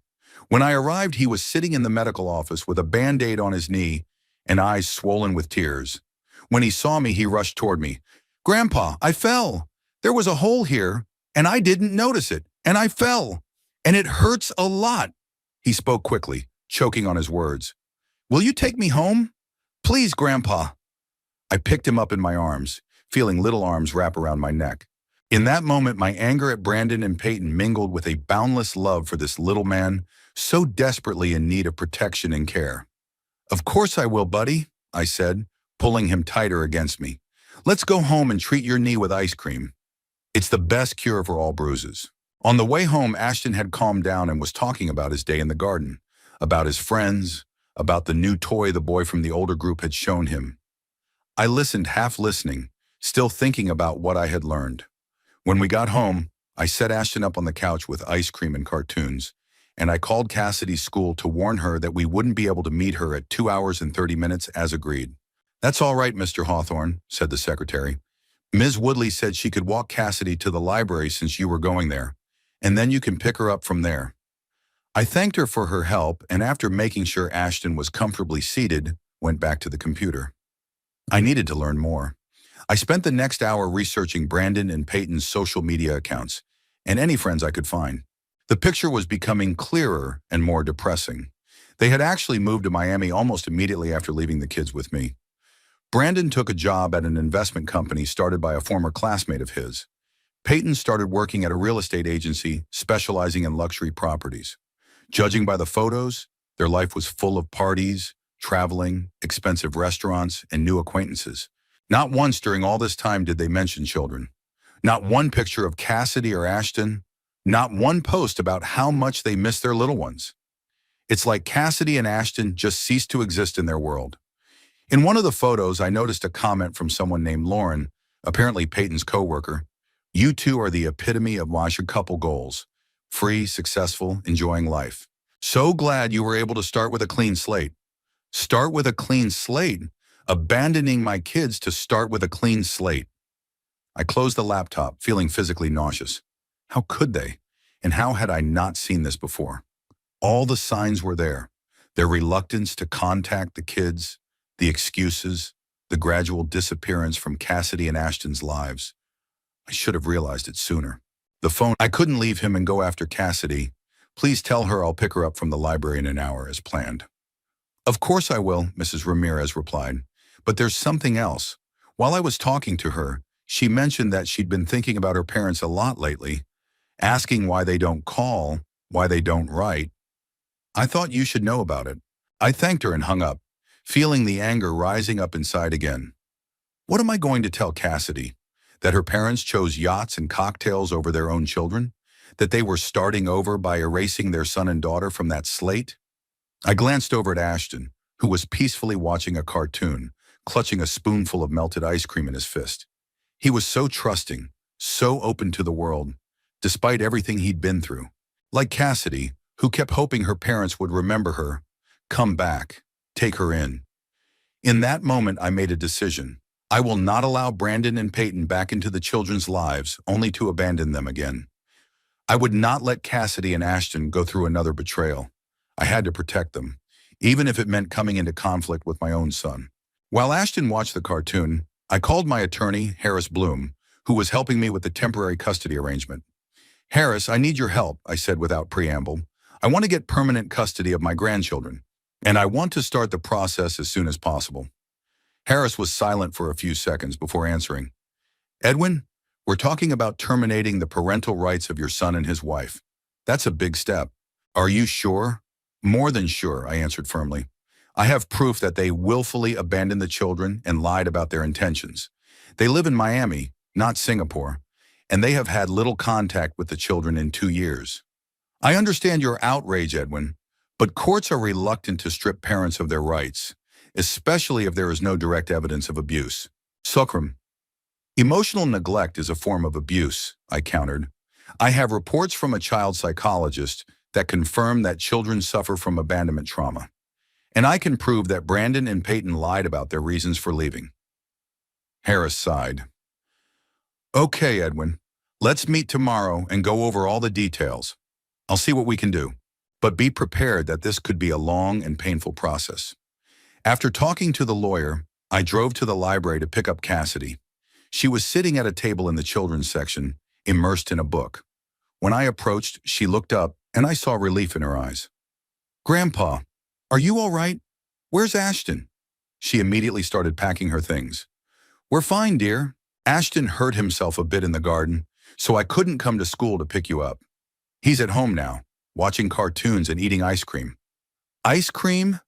When I arrived, he was sitting in the medical office with a Band-Aid on his knee and eyes swollen with tears. When he saw me, he rushed toward me. "Grandpa, I fell. There was a hole here, and I didn't notice it, and I fell. And it hurts a lot." He spoke quickly, choking on his words. "Will you take me home? Please, Grandpa." I picked him up in my arms, feeling little arms wrap around my neck. In that moment, my anger at Brandon and Peyton mingled with a boundless love for this little man, so desperately in need of protection and care. "Of course I will, buddy," I said, pulling him tighter against me. "Let's go home and treat your knee with ice cream. It's the best cure for all bruises." On the way home, Ashton had calmed down and was talking about his day in the garden, about his friends, about the new toy the boy from the older group had shown him. I listened, half listening, still thinking about what I had learned. When we got home, I set Ashton up on the couch with ice cream and cartoons, and I called Cassidy's school to warn her that we wouldn't be able to meet her at 2 hours and 30 minutes as agreed. "That's all right, Mr. Hawthorne," said the secretary. "Ms. Woodley said she could walk Cassidy to the library since you were going there, and then you can pick her up from there." I thanked her for her help, and after making sure Ashton was comfortably seated, went back to the computer. I needed to learn more. I spent the next hour researching Brandon and Peyton's social media accounts, and any friends I could find. The picture was becoming clearer and more depressing. They had actually moved to Miami almost immediately after leaving the kids with me. Brandon took a job at an investment company started by a former classmate of his. Peyton started working at a real estate agency specializing in luxury properties. Judging by the photos, their life was full of parties, traveling, expensive restaurants, and new acquaintances. Not once during all this time did they mention children. Not one picture of Cassidy or Ashton. Not one post about how much they miss their little ones. It's like Cassidy and Ashton just ceased to exist in their world. In one of the photos, I noticed a comment from someone named Lauren, apparently Peyton's coworker. "You two are the epitome of my couple goals. Free, successful, enjoying life. So glad you were able to start with a clean slate." Start with a clean slate? Abandoning my kids to start with a clean slate. I closed the laptop, feeling physically nauseous. How could they? And how had I not seen this before? All the signs were there. Their reluctance to contact the kids, the excuses, the gradual disappearance from Cassidy and Ashton's lives. I should have realized it sooner. The phone, I couldn't leave him and go after Cassidy. "Please tell her I'll pick her up from the library in an hour as planned." "Of course I will," Mrs. Ramirez replied. "But there's something else. While I was talking to her, she mentioned that she'd been thinking about her parents a lot lately, asking why they don't call, why they don't write. I thought you should know about it." I thanked her and hung up, feeling the anger rising up inside again. What am I going to tell Cassidy? That her parents chose yachts and cocktails over their own children? That they were starting over by erasing their son and daughter from that slate? I glanced over at Ashton, who was peacefully watching a cartoon, clutching a spoonful of melted ice cream in his fist. He was so trusting, so open to the world, despite everything he'd been through. Like Cassidy, who kept hoping her parents would remember her, come back, take her in. In that moment, I made a decision. I will not allow Brandon and Peyton back into the children's lives, only to abandon them again. I would not let Cassidy and Ashton go through another betrayal. I had to protect them, even if it meant coming into conflict with my own son. While Ashton watched the cartoon, I called my attorney, Harris Bloom, who was helping me with the temporary custody arrangement. "Harris, I need your help," I said without preamble. "I want to get permanent custody of my grandchildren, and I want to start the process as soon as possible." Harris was silent for a few seconds before answering. Edwin, we're talking about terminating the parental rights of your son and his wife. That's a big step. Are you sure? More than sure, I answered firmly. I have proof that they willfully abandoned the children and lied about their intentions. They live in Miami, not Singapore, and they have had little contact with the children in 2 years. I understand your outrage, Edwin, but courts are reluctant to strip parents of their rights, especially if there is no direct evidence of abuse. Sukram. Emotional neglect is a form of abuse, I countered. I have reports from a child psychologist that confirm that children suffer from abandonment trauma. And I can prove that Brandon and Peyton lied about their reasons for leaving. Harris sighed. Okay, Edwin, let's meet tomorrow and go over all the details. I'll see what we can do. But be prepared that this could be a long and painful process. After talking to the lawyer, I drove to the library to pick up Cassidy. She was sitting at a table in the children's section, immersed in a book. When I approached, she looked up, and I saw relief in her eyes. Grandpa, are you all right? Where's Ashton? She immediately started packing her things. We're fine, dear. Ashton hurt himself a bit in the garden, so I couldn't come to school to pick you up. He's at home now, watching cartoons and eating ice cream. Ice cream?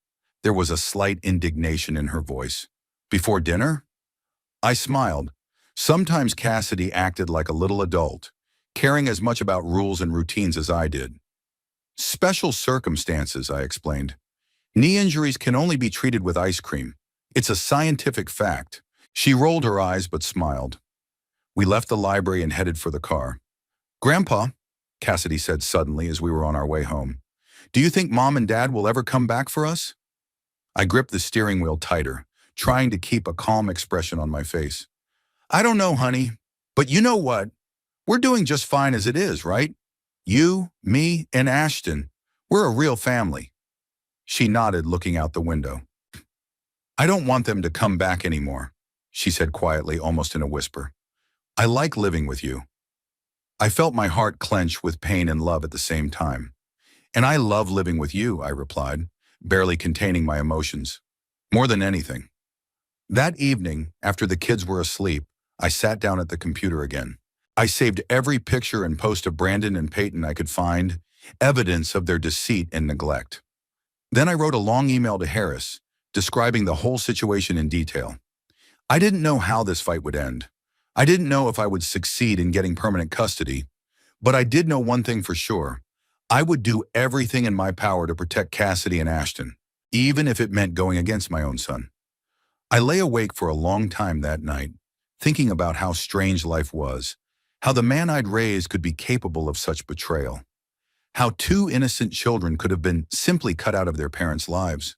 There was a slight indignation in her voice. Before dinner? I smiled. Sometimes Cassidy acted like a little adult, caring as much about rules and routines as I did. Special circumstances, I explained. Knee injuries can only be treated with ice cream. It's a scientific fact. She rolled her eyes but smiled. We left the library and headed for the car. Grandpa, Cassidy said suddenly as we were on our way home, do you think Mom and Dad will ever come back for us? I gripped the steering wheel tighter, trying to keep a calm expression on my face. I don't know, honey, but you know what? We're doing just fine as it is, right? You, me, and Ashton, we're a real family. She nodded, looking out the window. I don't want them to come back anymore, she said quietly, almost in a whisper. I like living with you. I felt my heart clench with pain and love at the same time. And I love living with you, I replied, barely containing my emotions. More than anything. That evening, after the kids were asleep, I sat down at the computer again. I saved every picture and post of Brandon and Peyton I could find, evidence of their deceit and neglect. Then I wrote a long email to Harris, describing the whole situation in detail. I didn't know how this fight would end. I didn't know if I would succeed in getting permanent custody, but I did know one thing for sure. I would do everything in my power to protect Cassidy and Ashton, even if it meant going against my own son. I lay awake for a long time that night, thinking about how strange life was, how the man I'd raised could be capable of such betrayal, how 2 innocent children could have been simply cut out of their parents' lives,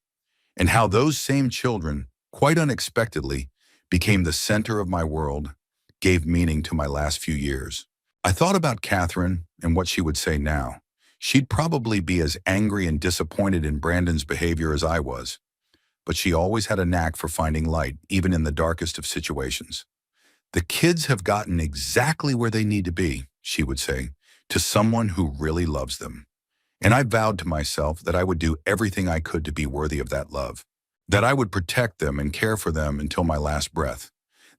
and how those same children, quite unexpectedly, became the center of my world, gave meaning to my last few years. I thought about Catherine and what she would say now. She'd probably be as angry and disappointed in Brandon's behavior as I was, but she always had a knack for finding light, even in the darkest of situations. The kids have gotten exactly where they need to be, she would say, to someone who really loves them. And I vowed to myself that I would do everything I could to be worthy of that love, that I would protect them and care for them until my last breath,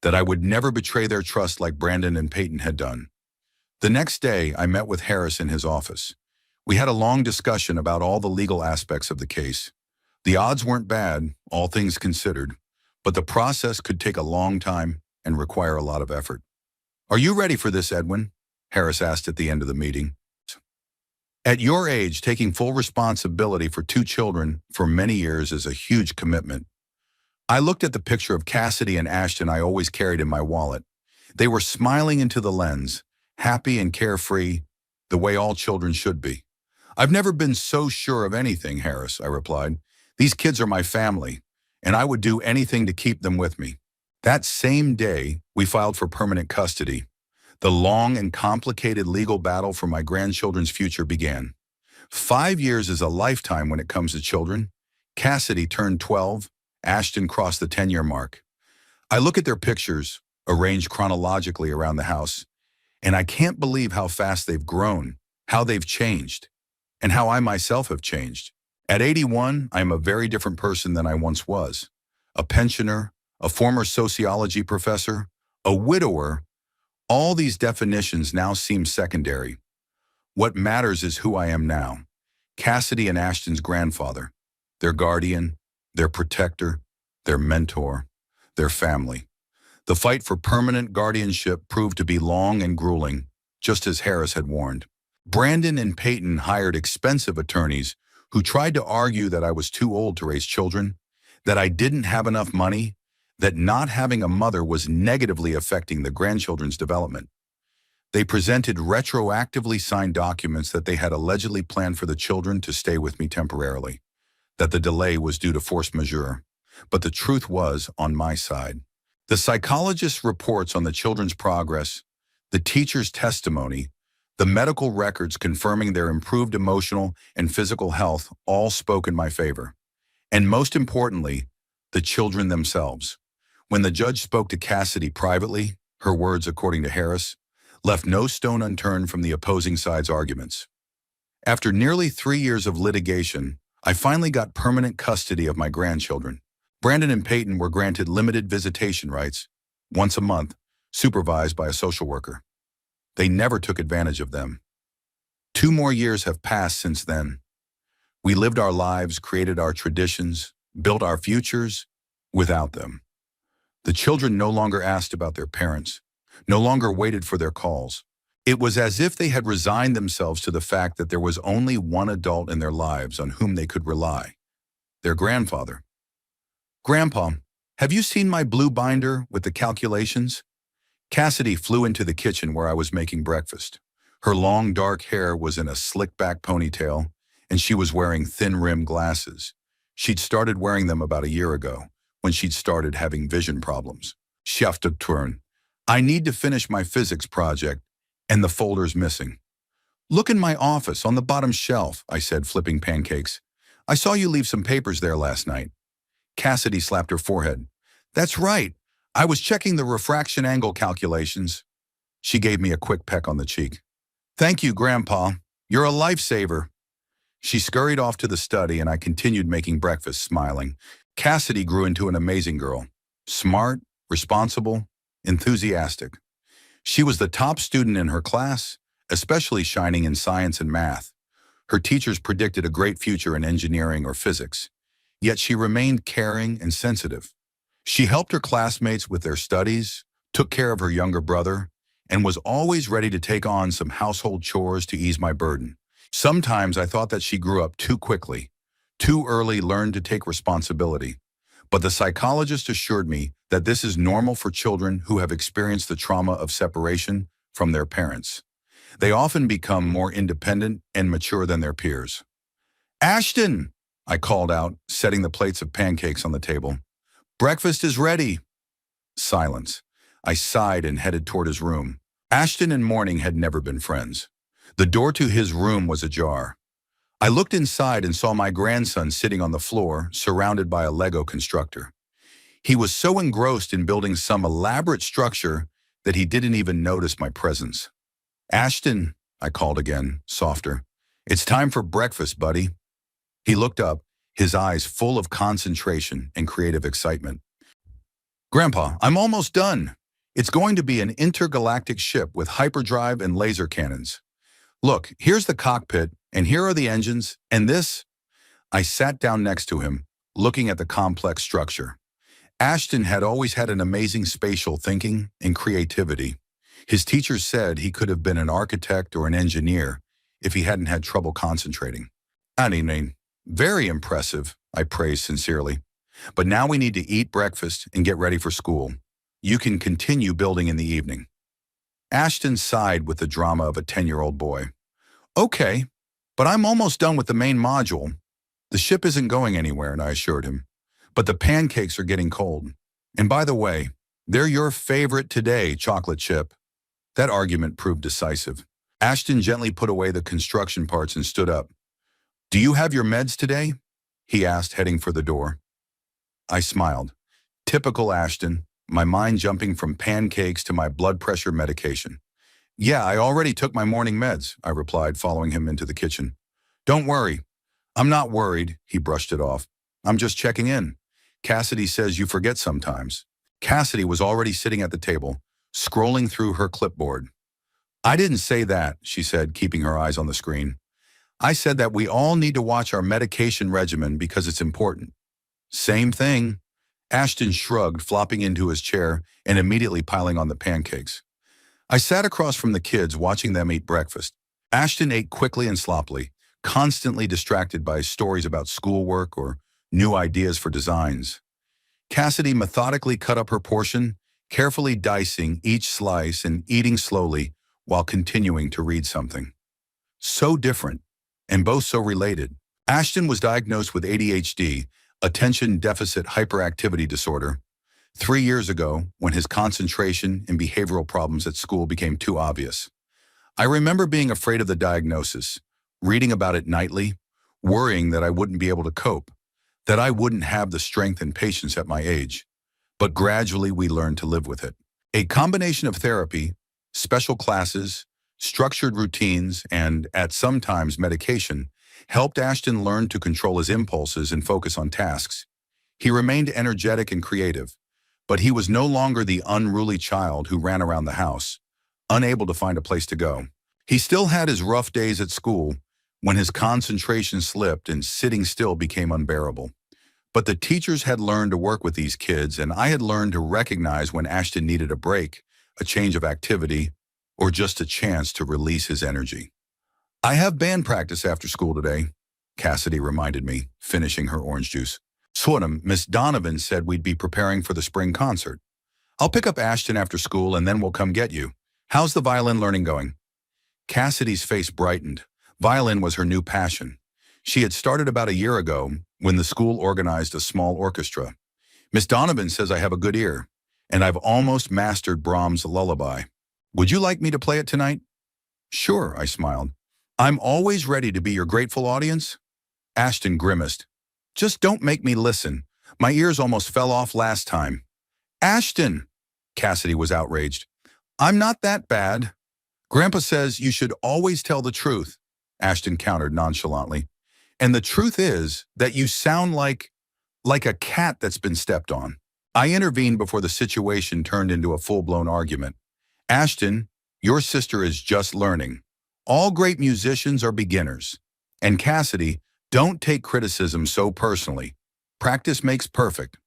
that I would never betray their trust like Brandon and Peyton had done. The next day, I met with Harris in his office. We had a long discussion about all the legal aspects of the case. The odds weren't bad, all things considered, but the process could take a long time and require a lot of effort. Are you ready for this, Edwin? Harris asked at the end of the meeting. At your age, taking full responsibility for 2 children for many years is a huge commitment. I looked at the picture of Cassidy and Ashton I always carried in my wallet. They were smiling into the lens, happy and carefree, the way all children should be. I've never been so sure of anything, Harris, I replied. These kids are my family, and I would do anything to keep them with me. That same day, we filed for permanent custody. The long and complicated legal battle for my grandchildren's future began. 5 years is a lifetime when it comes to children. Cassidy turned 12, Ashton crossed the 10-year mark. I look at their pictures, arranged chronologically around the house, and I can't believe how fast they've grown, how they've changed, and how I myself have changed. At 81, I am a very different person than I once was. A pensioner, a former sociology professor, a widower. All these definitions now seem secondary. What matters is who I am now. Cassidy and Ashton's grandfather, their guardian, their protector, their mentor, their family. The fight for permanent guardianship proved to be long and grueling, just as Harris had warned. Brandon and Peyton hired expensive attorneys who tried to argue that I was too old to raise children, that I didn't have enough money, that not having a mother was negatively affecting the grandchildren's development. They presented retroactively signed documents that they had allegedly planned for the children to stay with me temporarily, that the delay was due to force majeure. But the truth was on my side. The psychologist's reports on the children's progress, the teacher's testimony, the medical records confirming their improved emotional and physical health all spoke in my favor. And most importantly, the children themselves. When the judge spoke to Cassidy privately, her words, according to Harris, left no stone unturned from the opposing side's arguments. After nearly 3 years of litigation, I finally got permanent custody of my grandchildren. Brandon and Peyton were granted limited visitation rights, once a month, supervised by a social worker. They never took advantage of them. 2 more years have passed since then. We lived our lives, created our traditions, built our futures without them. The children no longer asked about their parents, no longer waited for their calls. It was as if they had resigned themselves to the fact that there was only one adult in their lives on whom they could rely, their grandfather. "Grandpa, have you seen my blue binder with the calculations?" Cassidy flew into the kitchen where I was making breakfast. Her long dark hair was in a slick-back ponytail, and she was wearing thin-rimmed glasses. She'd started wearing them about a year ago, when she'd started having vision problems. "Chef de turn. I need to finish my physics project, and the folder's missing." "Look in my office, on the bottom shelf," I said, flipping pancakes. "I saw you leave some papers there last night." Cassidy slapped her forehead. "That's right. I was checking the refraction angle calculations." She gave me a quick peck on the cheek. "Thank you, Grandpa. You're a lifesaver." She scurried off to the study, and I continued making breakfast, smiling. Cassidy grew into an amazing girl. Smart, responsible, enthusiastic. She was the top student in her class, especially shining in science and math. Her teachers predicted a great future in engineering or physics, yet she remained caring and sensitive. She helped her classmates with their studies, took care of her younger brother, and was always ready to take on some household chores to ease my burden. Sometimes I thought that she grew up too quickly, too early learned to take responsibility. But the psychologist assured me that this is normal for children who have experienced the trauma of separation from their parents. They often become more independent and mature than their peers. "Ashton!" I called out, setting the plates of pancakes on the table. "Breakfast is ready." Silence. I sighed and headed toward his room. Ashton and Morning had never been friends. The door to his room was ajar. I looked inside and saw my grandson sitting on the floor, surrounded by a Lego constructor. He was so engrossed in building some elaborate structure that he didn't even notice my presence. "Ashton," I called again, softer. "It's time for breakfast, buddy." He looked up, his eyes full of concentration and creative excitement. "Grandpa, I'm almost done. It's going to be an intergalactic ship with hyperdrive and laser cannons. Look, here's the cockpit, and here are the engines, and this." I sat down next to him, looking at the complex structure. Ashton had always had an amazing spatial thinking and creativity. His teachers said he could have been an architect or an engineer if he hadn't had trouble concentrating. "I mean, very impressive," I praised sincerely. "But now we need to eat breakfast and get ready for school. You can continue building in the evening." Ashton sighed with the drama of a 10-year-old boy. "Okay, but I'm almost done with the main module. The ship isn't going anywhere," and I assured him. "But the pancakes are getting cold. And by the way, they're your favorite today, chocolate chip." That argument proved decisive. Ashton gently put away the construction parts and stood up. "Do you have your meds today?" he asked, heading for the door. I smiled. Typical Ashton, my mind jumping from pancakes to my blood pressure medication. "Yeah, I already took my morning meds," I replied, following him into the kitchen. "Don't worry." "I'm not worried," he brushed it off. "I'm just checking in." Cassidy says you forget sometimes. Cassidy was already sitting at the table, scrolling through her clipboard. I didn't say that, she said, keeping her eyes on the screen. I said that we all need to watch our medication regimen because it's important. Same thing. Ashton shrugged, flopping into his chair and immediately piling on the pancakes. I sat across from the kids, watching them eat breakfast. Ashton ate quickly and sloppily, constantly distracted by stories about schoolwork or new ideas for designs. Cassidy methodically cut up her portion, carefully dicing each slice and eating slowly while continuing to read something. So different, and both so related. Ashton was diagnosed with ADHD, attention deficit hyperactivity disorder, 3 years ago when his concentration and behavioral problems at school became too obvious. I remember being afraid of the diagnosis, reading about it nightly, worrying that I wouldn't be able to cope, that I wouldn't have the strength and patience at my age. But gradually we learned to live with it. A combination of therapy, special classes, structured routines, and, at sometimes, medication helped Ashton learn to control his impulses and focus on tasks. He remained energetic and creative, but he was no longer the unruly child who ran around the house, unable to find a place to go. He still had his rough days at school when his concentration slipped and sitting still became unbearable. But the teachers had learned to work with these kids, and I had learned to recognize when Ashton needed a break, a change of activity, or just a chance to release his energy. I have band practice after school today, Cassidy reminded me, finishing her orange juice. Swordham, Miss Donovan said we'd be preparing for the spring concert. I'll pick up Ashton after school and then we'll come get you. How's the violin learning going? Cassidy's face brightened. Violin was her new passion. She had started about a year ago when the school organized a small orchestra. Miss Donovan says I have a good ear, and I've almost mastered Brahms' Lullaby. Would you like me to play it tonight? Sure, I smiled. I'm always ready to be your grateful audience. Ashton grimaced. Just don't make me listen. My ears almost fell off last time. Ashton! Cassidy was outraged. I'm not that bad. Grandpa says you should always tell the truth, Ashton countered nonchalantly. And the truth is that you sound like a cat that's been stepped on. I intervened before the situation turned into a full-blown argument. Ashton, your sister is just learning. All great musicians are beginners. And Cassidy, don't take criticism so personally. Practice makes perfect.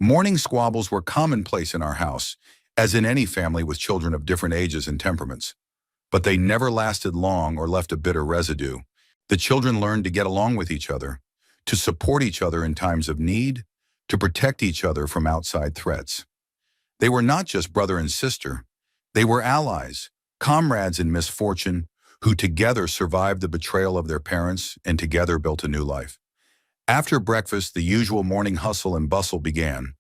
Morning squabbles were commonplace in our house, as in any family with children of different ages and temperaments. But they never lasted long or left a bitter residue. The children learned to get along with each other, to support each other in times of need, to protect each other from outside threats. They were not just brother and sister. They were allies, comrades in misfortune, who together survived the betrayal of their parents and together built a new life. After breakfast, the usual morning hustle and bustle began,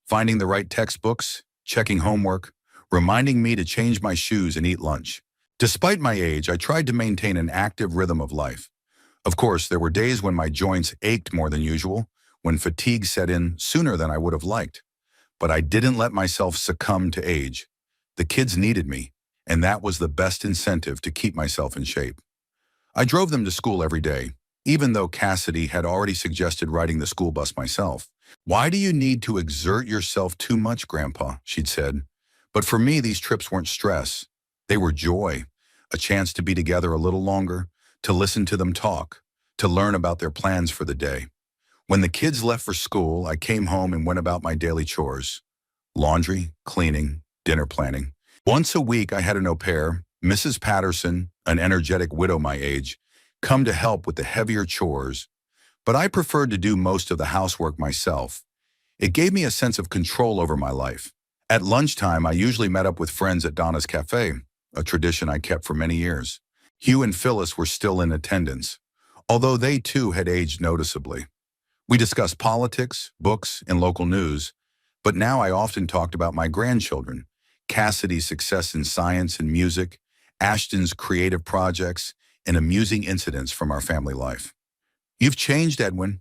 finding the right textbooks, checking homework, reminding me to change my shoes and eat lunch. Despite my age, I tried to maintain an active rhythm of life. Of course, there were days when my joints ached more than usual, when fatigue set in sooner than I would have liked. But I didn't let myself succumb to age. The kids needed me, and that was the best incentive to keep myself in shape. I drove them to school every day, even though Cassidy had already suggested riding the school bus myself. Why do you need to exert yourself too much, Grandpa? She'd said. But for me, these trips weren't stress. They were joy, a chance to be together a little longer, to listen to them talk, to learn about their plans for the day. When the kids left for school, I came home and went about my daily chores. Laundry, cleaning, dinner planning. Once a week, I had an au pair, Mrs. Patterson, an energetic widow my age, come to help with the heavier chores, but I preferred to do most of the housework myself. It gave me a sense of control over my life. At lunchtime, I usually met up with friends at Donna's Cafe, a tradition I kept for many years. Hugh and Phyllis were still in attendance, although they too had aged noticeably. We discussed politics, books, and local news, but now I often talked about my grandchildren, Cassidy's success in science and music, Ashton's creative projects, and amusing incidents from our family life. You've changed, Edwin,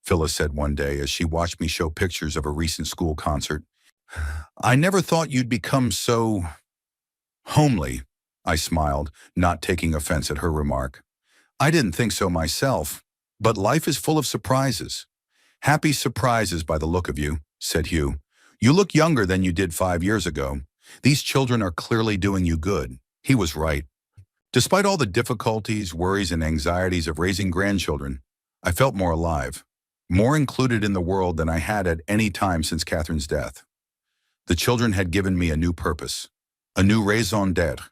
Phyllis said one day as she watched me show pictures of a recent school concert. I never thought you'd become so homely, I smiled, not taking offense at her remark. I didn't think so myself, but life is full of surprises. Happy surprises by the look of you, said Hugh. You look younger than you did 5 years ago. These children are clearly doing you good. He was right. Despite all the difficulties, worries, and anxieties of raising grandchildren, I felt more alive, more included in the world than I had at any time since Catherine's death. The children had given me a new purpose, a new raison d'etre,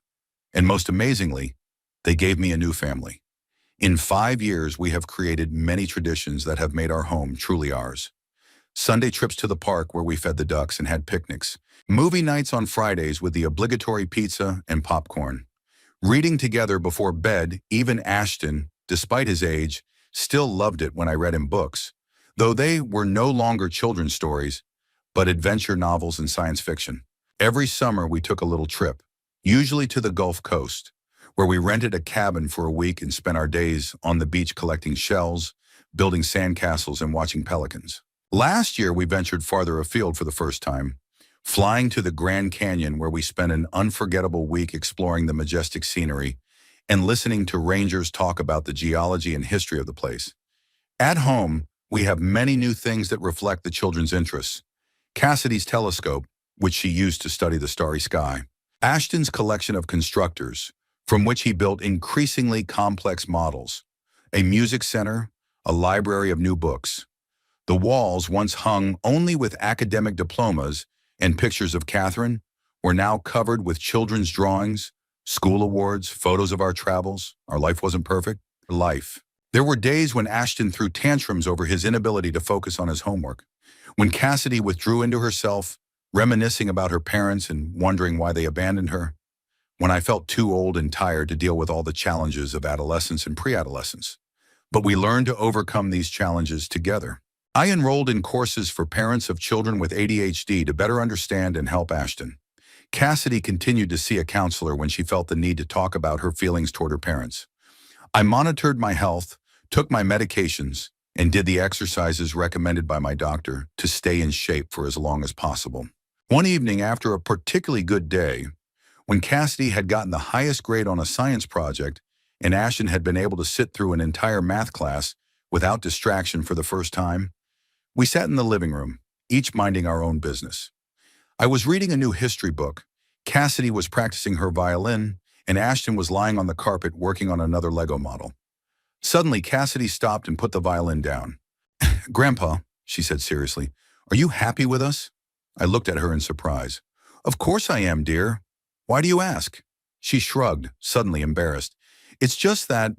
and most amazingly, they gave me a new family. In 5 years, we have created many traditions that have made our home truly ours. Sunday trips to the park where we fed the ducks and had picnics, movie nights on Fridays with the obligatory pizza and popcorn, reading together before bed. Even Ashton, despite his age, still loved it when I read him books, though they were no longer children's stories, but adventure novels and science fiction. Every summer we took a little trip, usually to the Gulf Coast, where we rented a cabin for a week and spent our days on the beach collecting shells, building sandcastles, and watching pelicans. Last year, we ventured farther afield for the first time, flying to the Grand Canyon where we spent an unforgettable week exploring the majestic scenery and listening to rangers talk about the geology and history of the place. At home, we have many new things that reflect the children's interests. Cassidy's telescope, which she used to study the starry sky. Ashton's collection of constructors, from which he built increasingly complex models. A music center, a library of new books. The walls, once hung only with academic diplomas and pictures of Catherine, were now covered with children's drawings, school awards, photos of our travels. Our life wasn't perfect. Life. There were days when Ashton threw tantrums over his inability to focus on his homework, when Cassidy withdrew into herself, reminiscing about her parents and wondering why they abandoned her, when I felt too old and tired to deal with all the challenges of adolescence and pre-adolescence. But we learned to overcome these challenges together. I enrolled in courses for parents of children with ADHD to better understand and help Ashton. Cassidy continued to see a counselor when she felt the need to talk about her feelings toward her parents. I monitored my health, took my medications, and did the exercises recommended by my doctor to stay in shape for as long as possible. One evening after a particularly good day, when Cassidy had gotten the highest grade on a science project and Ashton had been able to sit through an entire math class without distraction for the first time, we sat in the living room, each minding our own business. I was reading a new history book, Cassidy was practicing her violin, and Ashton was lying on the carpet working on another Lego model. Suddenly, Cassidy stopped and put the violin down. "Grandpa," she said seriously, "are you happy with us?" I looked at her in surprise. "Of course I am, dear. Why do you ask?" She shrugged, suddenly embarrassed. "It's just that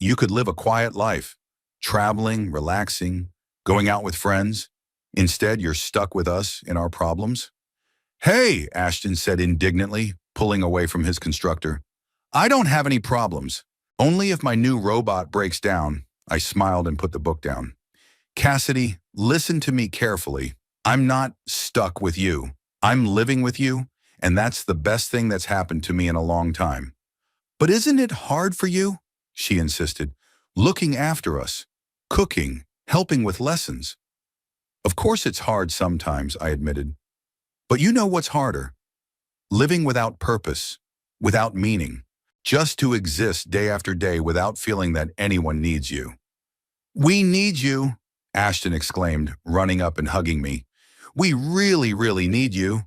you could live a quiet life, traveling, relaxing, going out with friends. Instead, you're stuck with us in our problems." "Hey," Ashton said indignantly, pulling away from his constructor. "I don't have any problems. Only if my new robot breaks down." I smiled and put the book down. "Cassidy, listen to me carefully. I'm not stuck with you. I'm living with you, and that's the best thing that's happened to me in a long time." "But isn't it hard for you?" she insisted. "Looking after us, cooking, helping with lessons." "Of course it's hard sometimes," I admitted. "But you know what's harder? Living without purpose, without meaning, just to exist day after day without feeling that anyone needs you." "We need you," Ashton exclaimed, running up and hugging me. "We really, really need you."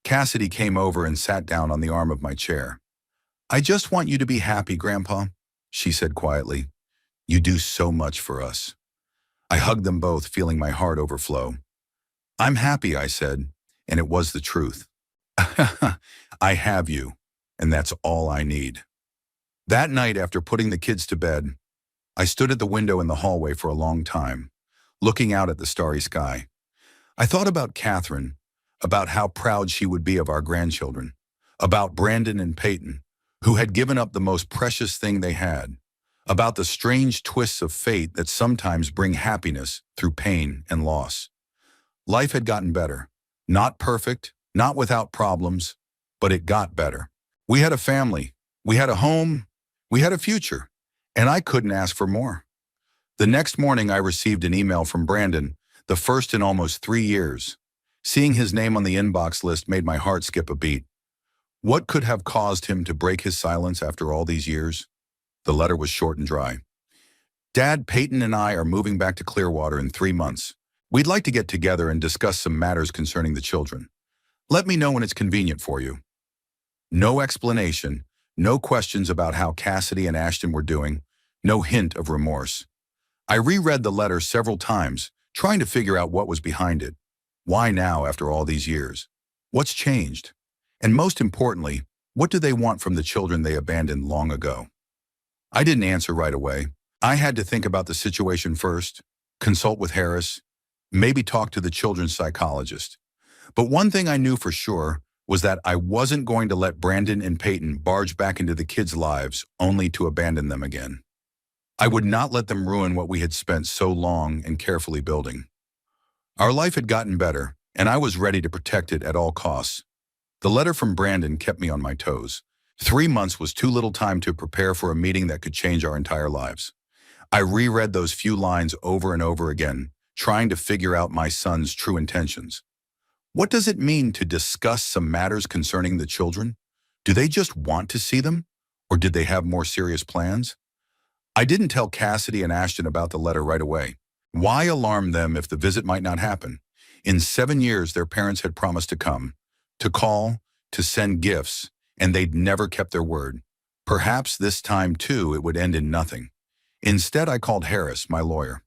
Cassidy came over and sat down on the arm of my chair. "I just want you to be happy, Grandpa," she said quietly. "You do so much for us." I hugged them both, feeling my heart overflow. "I'm happy," I said, and it was the truth. I have you, and that's all I need. That night, after putting the kids to bed, I stood at the window in the hallway for a long time, looking out at the starry sky. I thought about Catherine, about how proud she would be of our grandchildren, about Brandon and Peyton, who had given up the most precious thing they had, about the strange twists of fate that sometimes bring happiness through pain and loss. Life had gotten better. Not perfect, not without problems, but it got better. We had a family, we had a home, we had a future, and I couldn't ask for more. The next morning I received an email from Brandon, the first in almost 3 years. Seeing his name on the inbox list made my heart skip a beat. What could have caused him to break his silence after all these years? The letter was short and dry. Dad, Peyton and I are moving back to Clearwater in 3 months. We'd like to get together and discuss some matters concerning the children. Let me know when it's convenient for you. No explanation, no questions about how Cassidy and Ashton were doing, no hint of remorse. I reread the letter several times, trying to figure out what was behind it. Why now after all these years? What's changed? And most importantly, what do they want from the children they abandoned long ago? I didn't answer right away. I had to think about the situation first, consult with Harris, maybe talk to the children's psychologist. But one thing I knew for sure was that I wasn't going to let Brandon and Peyton barge back into the kids' lives only to abandon them again. I would not let them ruin what we had spent so long and carefully building. Our life had gotten better, and I was ready to protect it at all costs. The letter from Brandon kept me on my toes. 3 months was too little time to prepare for a meeting that could change our entire lives. I reread those few lines over and over again, trying to figure out my son's true intentions. What does it mean to discuss some matters concerning the children? Do they just want to see them? Or did they have more serious plans? I didn't tell Cassidy and Ashton about the letter right away. Why alarm them if the visit might not happen? In 7 years, their parents had promised to come, to call, to send gifts, and they'd never kept their word. Perhaps this time, too, it would end in nothing. Instead, I called Harris, my lawyer.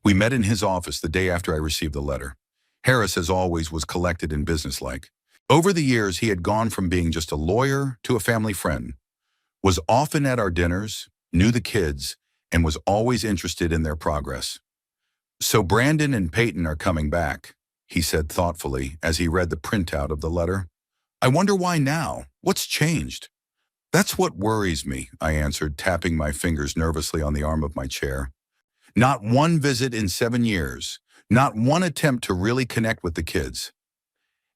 We met in his office the day after I received the letter. Harris, as always, was collected and businesslike. Over the years, he had gone from being just a lawyer to a family friend, was often at our dinners, knew the kids, and was always interested in their progress. "So Brandon and Peyton are coming back," he said thoughtfully as he read the printout of the letter. "I wonder why now? What's changed?" "That's what worries me," I answered, tapping my fingers nervously on the arm of my chair. Not one visit in 7 years, not one attempt to really connect with the kids.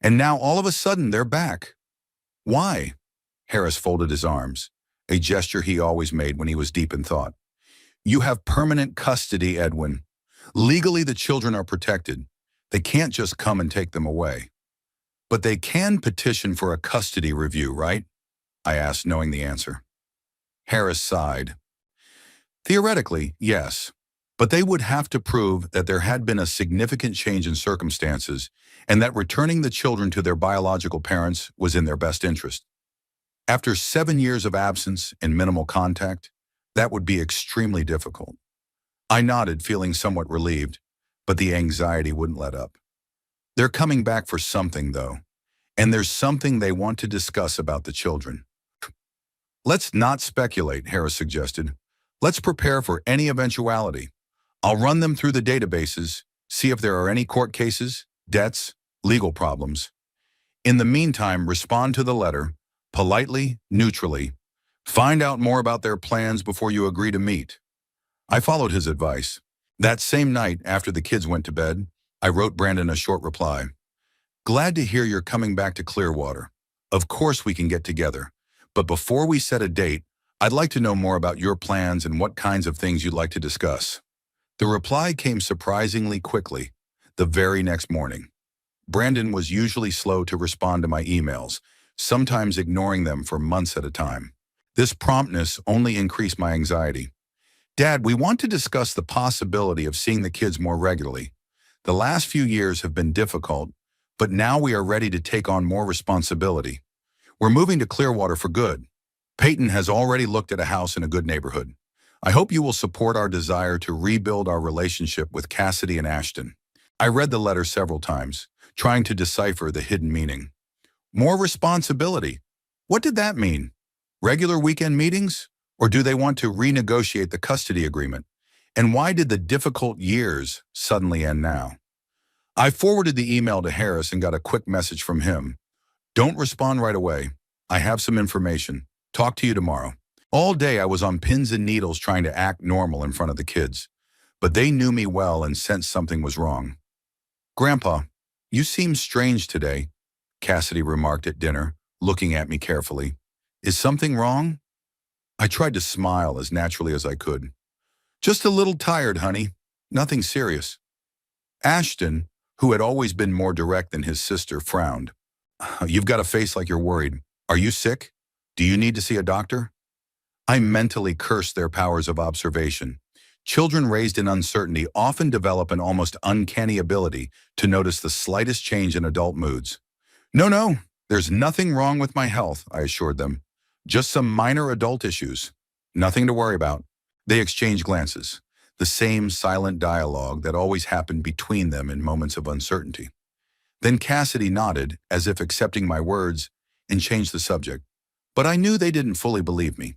And now all of a sudden they're back. Why? Harris folded his arms, a gesture he always made when he was deep in thought. "You have permanent custody, Edwin. Legally, the children are protected. They can't just come and take them away. But they can petition for a custody review, right?" I asked, knowing the answer. Harris sighed. "Theoretically, yes. But they would have to prove that there had been a significant change in circumstances and that returning the children to their biological parents was in their best interest. After 7 years of absence and minimal contact, that would be extremely difficult." I nodded, feeling somewhat relieved, but the anxiety wouldn't let up. "They're coming back for something, though, and there's something they want to discuss about the children." "Let's not speculate," Harris suggested. "Let's prepare for any eventuality. I'll run them through the databases, see if there are any court cases, debts, legal problems. In the meantime, respond to the letter, politely, neutrally. Find out more about their plans before you agree to meet." I followed his advice. That same night, after the kids went to bed, I wrote Brandon a short reply. "Glad to hear you're coming back to Clearwater. Of course we can get together. But before we set a date, I'd like to know more about your plans and what kinds of things you'd like to discuss." The reply came surprisingly quickly, the very next morning. Brandon was usually slow to respond to my emails, sometimes ignoring them for months at a time. This promptness only increased my anxiety. "Dad, we want to discuss the possibility of seeing the kids more regularly. The last few years have been difficult, but now we are ready to take on more responsibility. We're moving to Clearwater for good. Peyton has already looked at a house in a good neighborhood. I hope you will support our desire to rebuild our relationship with Cassidy and Ashton." I read the letter several times, trying to decipher the hidden meaning. More responsibility. What did that mean? Regular weekend meetings? Or do they want to renegotiate the custody agreement? And why did the difficult years suddenly end now? I forwarded the email to Harris and got a quick message from him. "Don't respond right away. I have some information. Talk to you tomorrow." All day I was on pins and needles trying to act normal in front of the kids, but they knew me well and sensed something was wrong. "Grandpa, you seem strange today," Cassidy remarked at dinner, looking at me carefully. "Is something wrong?" I tried to smile as naturally as I could. "Just a little tired, honey. Nothing serious." Ashton, who had always been more direct than his sister, frowned. "You've got a face like you're worried. Are you sick? Do you need to see a doctor?" I mentally cursed their powers of observation. Children raised in uncertainty often develop an almost uncanny ability to notice the slightest change in adult moods. No, there's nothing wrong with my health, I assured them. Just some minor adult issues. Nothing to worry about. They exchanged glances, the same silent dialogue that always happened between them in moments of uncertainty. Then Cassidy nodded, as if accepting my words, and changed the subject. But I knew they didn't fully believe me.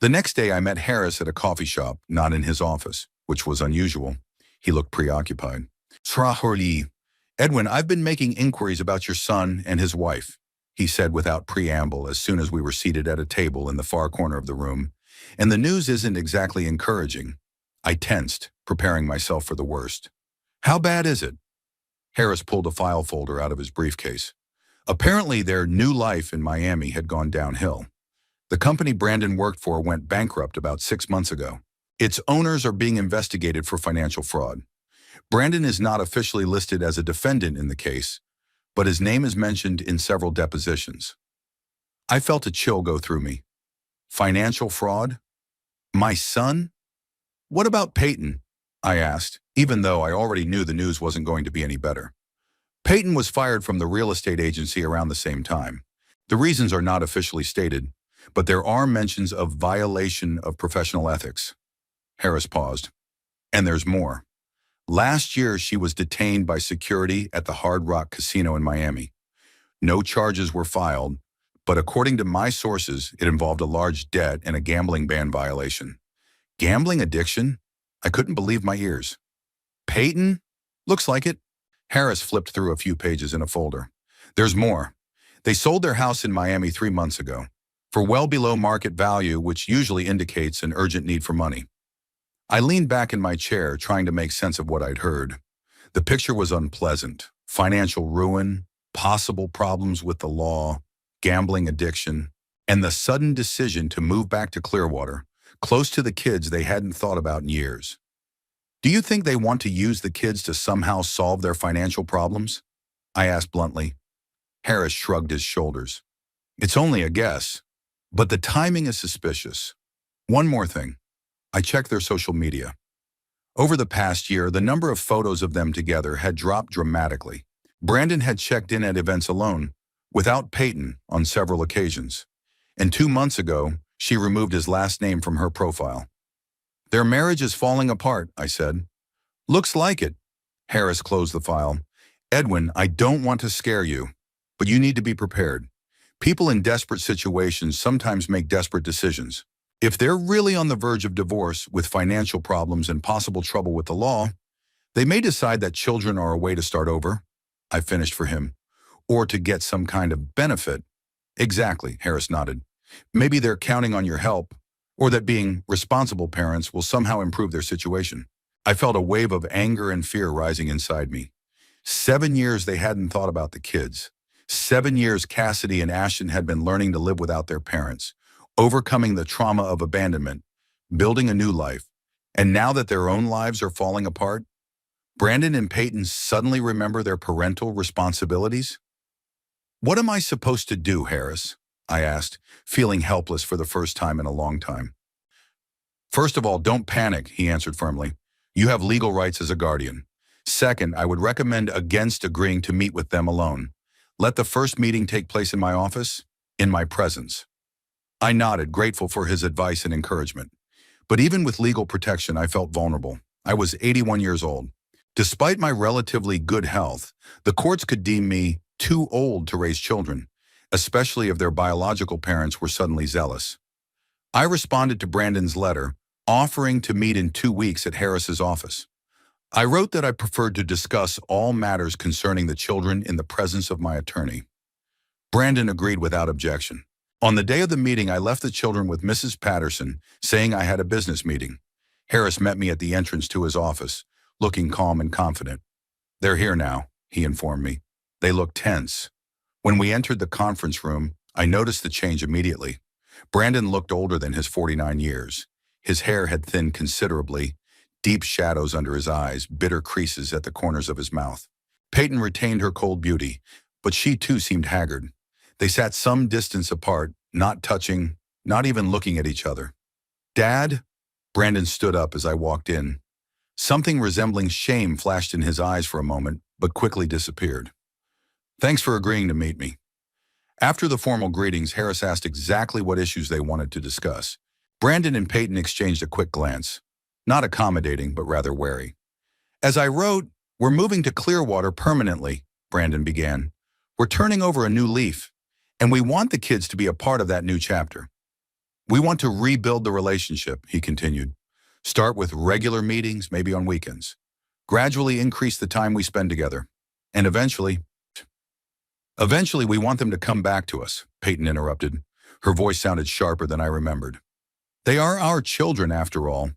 The next day I met Harris at a coffee shop, not in his office, which was unusual. He looked preoccupied. Srahorli, Edwin, I've been making inquiries about your son and his wife, he said without preamble as soon as we were seated at a table in the far corner of the room. And the news isn't exactly encouraging. I tensed, preparing myself for the worst. How bad is it? Harris pulled a file folder out of his briefcase. Apparently their new life in Miami had gone downhill. The company Brandon worked for went bankrupt about 6 months ago. Its owners are being investigated for financial fraud. Brandon is not officially listed as a defendant in the case, but his name is mentioned in several depositions. I felt a chill go through me. Financial fraud? My son? What about Peyton? I asked, even though I already knew the news wasn't going to be any better. Peyton was fired from the real estate agency around the same time. The reasons are not officially stated, but there are mentions of violation of professional ethics. Harris paused. And there's more. Last year, she was detained by security at the Hard Rock Casino in Miami. No charges were filed, but according to my sources, it involved a large debt and a gambling ban violation. Gambling addiction? I couldn't believe my ears. Peyton? Looks like it. Harris flipped through a few pages in a folder. There's more. They sold their house in Miami 3 months ago, for well below market value, which usually indicates an urgent need for money. I leaned back in my chair, trying to make sense of what I'd heard. The picture was unpleasant. Financial ruin, possible problems with the law, gambling addiction, and the sudden decision to move back to Clearwater, close to the kids they hadn't thought about in years. Do you think they want to use the kids to somehow solve their financial problems? I asked bluntly. Harris shrugged his shoulders. It's only a guess, but the timing is suspicious. One more thing. I checked their social media. Over the past year, the number of photos of them together had dropped dramatically. Brandon had checked in at events alone, without Peyton, on several occasions. And 2 months ago, she removed his last name from her profile. Their marriage is falling apart, I said. Looks like it. Harris closed the file. Edwin, I don't want to scare you, but you need to be prepared. People in desperate situations sometimes make desperate decisions. If they're really on the verge of divorce with financial problems and possible trouble with the law, they may decide that children are a way to start over. I finished for him. Or to get some kind of benefit. Exactly, Harris nodded. Maybe they're counting on your help, or that being responsible parents will somehow improve their situation. I felt a wave of anger and fear rising inside me. 7 years they hadn't thought about the kids. 7 years Cassidy and Ashton had been learning to live without their parents, overcoming the trauma of abandonment, building a new life. And now that their own lives are falling apart, Brandon and Peyton suddenly remember their parental responsibilities? What am I supposed to do, Harris? I asked, feeling helpless for the first time in a long time. First of all, don't panic, he answered firmly. You have legal rights as a guardian. Second, I would recommend against agreeing to meet with them alone. Let the first meeting take place in my office, in my presence. I nodded, grateful for his advice and encouragement. But even with legal protection, I felt vulnerable. I was 81 years old. Despite my relatively good health, the courts could deem me too old to raise children, especially if their biological parents were suddenly zealous. I responded to Brandon's letter, offering to meet in 2 weeks at Harris's office. I wrote that I preferred to discuss all matters concerning the children in the presence of my attorney. Brandon agreed without objection. On the day of the meeting, I left the children with Mrs. Patterson, saying I had a business meeting. Harris met me at the entrance to his office, looking calm and confident. They're here now, he informed me. They looked tense. When we entered the conference room, I noticed the change immediately. Brandon looked older than his 49 years. His hair had thinned considerably, deep shadows under his eyes, bitter creases at the corners of his mouth. Peyton retained her cold beauty, but she too seemed haggard. They sat some distance apart, not touching, not even looking at each other. Dad? Brandon stood up as I walked in. Something resembling shame flashed in his eyes for a moment, but quickly disappeared. Thanks for agreeing to meet me. After the formal greetings, Harris asked exactly what issues they wanted to discuss. Brandon and Peyton exchanged a quick glance. Not accommodating, but rather wary. As I wrote, "We're moving to Clearwater permanently," Brandon began. "We're turning over a new leaf, and we want the kids to be a part of that new chapter. We want to rebuild the relationship," he continued. "Start with regular meetings, maybe on weekends. Gradually increase the time we spend together. And eventually we want them to come back to us," Peyton interrupted. Her voice sounded sharper than I remembered. "They are our children, after all."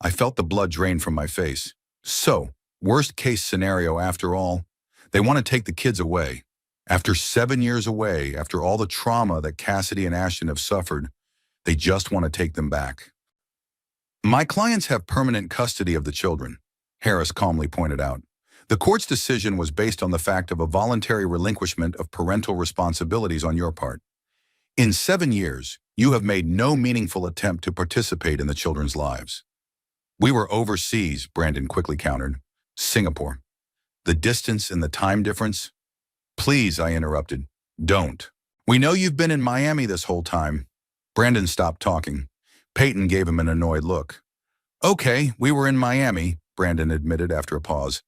I felt the blood drain from my face. So, worst case scenario after all, they want to take the kids away. After 7 years away, after all the trauma that Cassidy and Ashton have suffered, they just want to take them back. "My clients have permanent custody of the children," Harris calmly pointed out. "The court's decision was based on the fact of a voluntary relinquishment of parental responsibilities on your part. In 7 years, you have made no meaningful attempt to participate in the children's lives." "We were overseas," Brandon quickly countered. "Singapore. The distance and the time difference—" "Please," I interrupted. "Don't. We know you've been in Miami this whole time." Brandon stopped talking. Peyton gave him an annoyed look. "Okay, we were in Miami," Brandon admitted after a pause.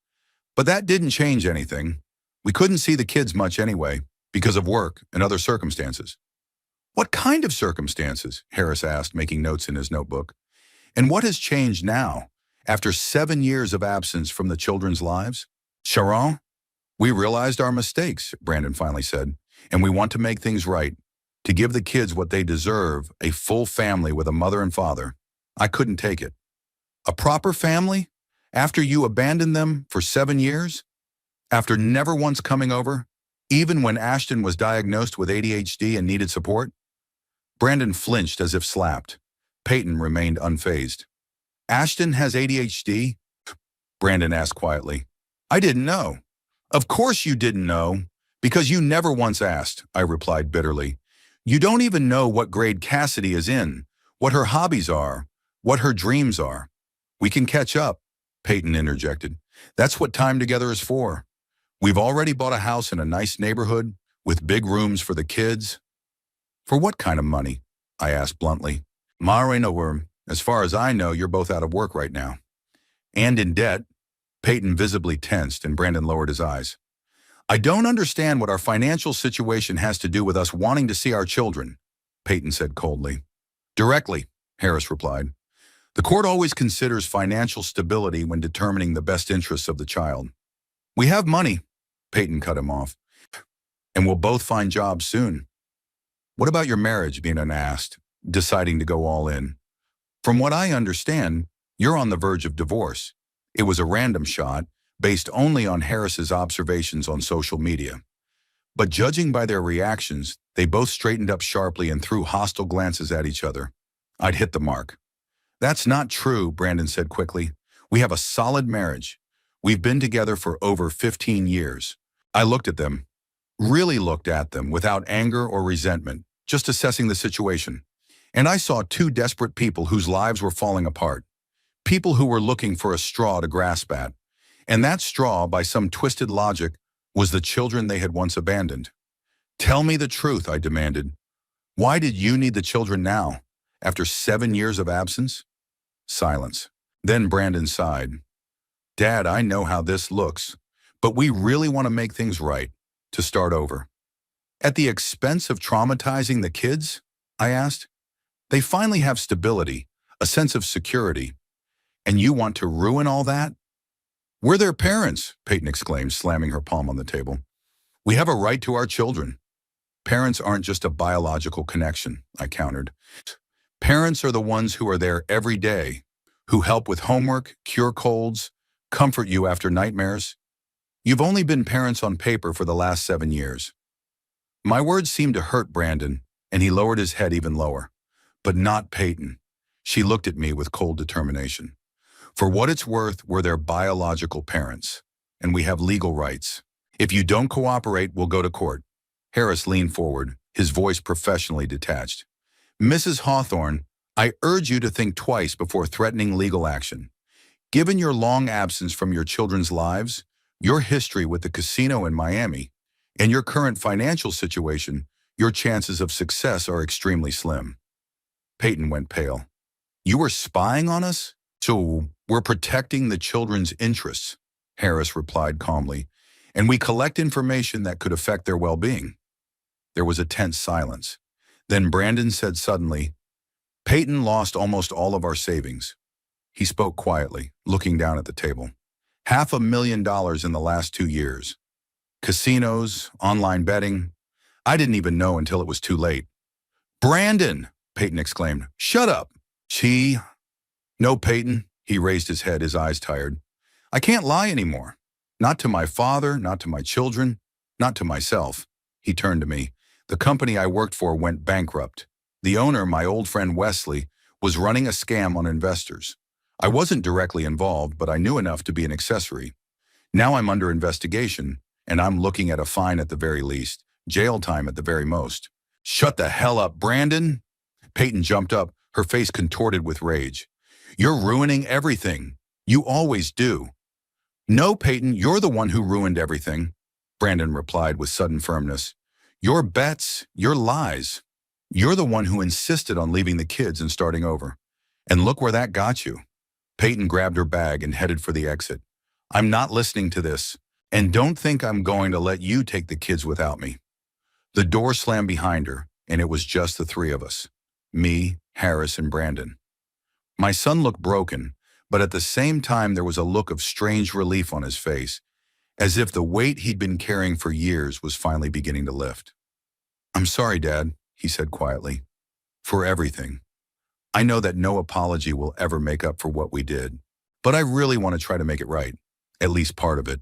"But that didn't change anything. We couldn't see the kids much anyway, because of work and other circumstances." "What kind of circumstances?" Harris asked, making notes in his notebook. "And what has changed now, after 7 years of absence from the children's lives?" "Sharon, we realized our mistakes," Brandon finally said, "and we want to make things right, to give the kids what they deserve, a full family with a mother and father. I couldn't take it." "A proper family? After you abandoned them for 7 years? After never once coming over, even when Ashton was diagnosed with ADHD and needed support?" Brandon flinched as if slapped. Peyton remained unfazed. "Ashton has ADHD?" Brandon asked quietly. "I didn't know." "Of course you didn't know, because you never once asked," I replied bitterly. "You don't even know what grade Cassidy is in, what her hobbies are, what her dreams are." "We can catch up," Peyton interjected. "That's what time together is for. We've already bought a house in a nice neighborhood with big rooms for the kids." "For what kind of money?" I asked bluntly. "Marina Worm, as far as I know, you're both out of work right now." "And in debt." Peyton visibly tensed and Brandon lowered his eyes. "I don't understand what our financial situation has to do with us wanting to see our children," Peyton said coldly. "Directly," Harris replied. "The court always considers financial stability when determining the best interests of the child." "We have money," Peyton cut him off. "And we'll both find jobs soon." "What about your marriage?" Beanon asked, deciding to go all in. "From what I understand, you're on the verge of divorce." It was a random shot, based only on Harris's observations on social media. But judging by their reactions, they both straightened up sharply and threw hostile glances at each other. I'd hit the mark. "That's not true," Brandon said quickly. "We have a solid marriage. We've been together for over 15 years. I looked at them, really looked at them without anger or resentment, just assessing the situation. And I saw two desperate people whose lives were falling apart. People who were looking for a straw to grasp at. And that straw, by some twisted logic, was the children they had once abandoned." "Tell me the truth," I demanded. "Why did you need the children now, after 7 years of absence?" Silence. Then Brandon sighed. "Dad, I know how this looks, but we really want to make things right, to start over." "At the expense of traumatizing the kids?" I asked. "They finally have stability, a sense of security. And you want to ruin all that?" "We're their parents," Peyton exclaimed, slamming her palm on the table. "We have a right to our children." "Parents aren't just a biological connection," I countered. "Parents are the ones who are there every day, who help with homework, cure colds, comfort you after nightmares. You've only been parents on paper for the last 7 years." My words seemed to hurt Brandon, and he lowered his head even lower. But not Peyton. She looked at me with cold determination. "For what it's worth, we're their biological parents, and we have legal rights. If you don't cooperate, we'll go to court." Harris leaned forward, his voice professionally detached. "Mrs. Hawthorne, I urge you to think twice before threatening legal action. Given your long absence from your children's lives, your history with the casino in Miami, and your current financial situation, your chances of success are extremely slim." Peyton went pale. "You were spying on us? So we're protecting the children's interests," Harris replied calmly, "and we collect information that could affect their well-being." There was a tense silence. Then Brandon said suddenly, "Peyton lost almost all of our savings." He spoke quietly, looking down at the table. $500,000 in the last 2 years. Casinos, online betting. I didn't even know until it was too late. "Brandon!" Peyton exclaimed. "Shut up!" "Gee." "No, Peyton." He raised his head, his eyes tired. "I can't lie anymore. Not to my father, not to my children, not to myself." He turned to me. "The company I worked for went bankrupt. The owner, my old friend Wesley, was running a scam on investors. I wasn't directly involved, but I knew enough to be an accessory. Now I'm under investigation, and I'm looking at a fine at the very least, jail time at the very most." "Shut the hell up, Brandon!" Peyton jumped up, her face contorted with rage. "You're ruining everything. You always do." "No, Peyton, you're the one who ruined everything," Brandon replied with sudden firmness. "Your bets, your lies. You're the one who insisted on leaving the kids and starting over. And look where that got you." Peyton grabbed her bag and headed for the exit. "I'm not listening to this, and don't think I'm going to let you take the kids without me." The door slammed behind her, and it was just the three of us. Me, Harris, and Brandon. My son looked broken, but at the same time there was a look of strange relief on his face, as if the weight he'd been carrying for years was finally beginning to lift. "I'm sorry, Dad," he said quietly, "for everything. I know that no apology will ever make up for what we did, but I really want to try to make it right, at least part of it."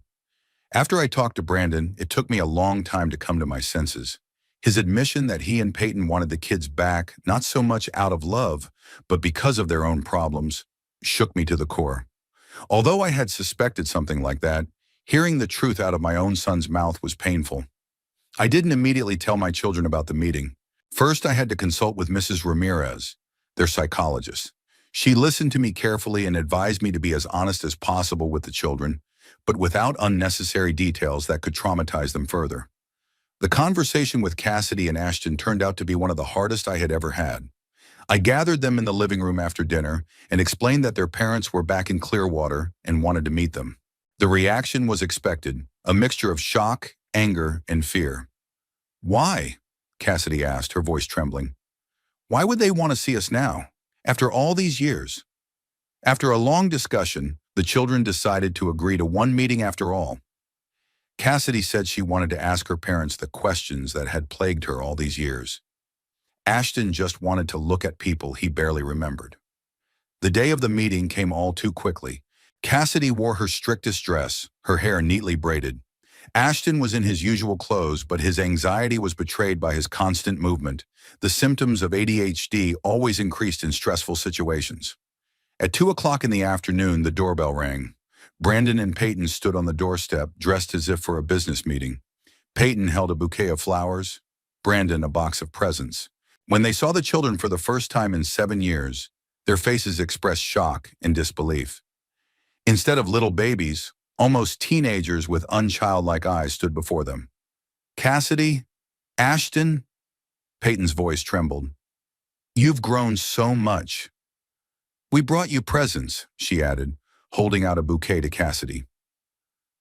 After I talked to Brandon, it took me a long time to come to my senses. His admission that he and Peyton wanted the kids back, not so much out of love, but because of their own problems, shook me to the core. Although I had suspected something like that, hearing the truth out of my own son's mouth was painful. I didn't immediately tell my children about the meeting. First, I had to consult with Mrs. Ramirez, their psychologist. She listened to me carefully and advised me to be as honest as possible with the children, but without unnecessary details that could traumatize them further. The conversation with Cassidy and Ashton turned out to be one of the hardest I had ever had. I gathered them in the living room after dinner and explained that their parents were back in Clearwater and wanted to meet them. The reaction was expected, a mixture of shock, anger, and fear. "Why?" Cassidy asked, her voice trembling. "Why would they want to see us now, after all these years?" After a long discussion, the children decided to agree to one meeting after all. Cassidy said she wanted to ask her parents the questions that had plagued her all these years. Ashton just wanted to look at people he barely remembered. The day of the meeting came all too quickly. Cassidy wore her strictest dress, her hair neatly braided. Ashton was in his usual clothes, but his anxiety was betrayed by his constant movement. The symptoms of ADHD always increased in stressful situations. At 2 o'clock in the afternoon, the doorbell rang. Brandon and Peyton stood on the doorstep, dressed as if for a business meeting. Peyton held a bouquet of flowers, Brandon a box of presents. When they saw the children for the first time in 7 years, their faces expressed shock and disbelief. Instead of little babies, almost teenagers with unchildlike eyes stood before them. "Cassidy? Ashton?" Peyton's voice trembled. "You've grown so much." "We brought you presents," she added, holding out a bouquet to Cassidy.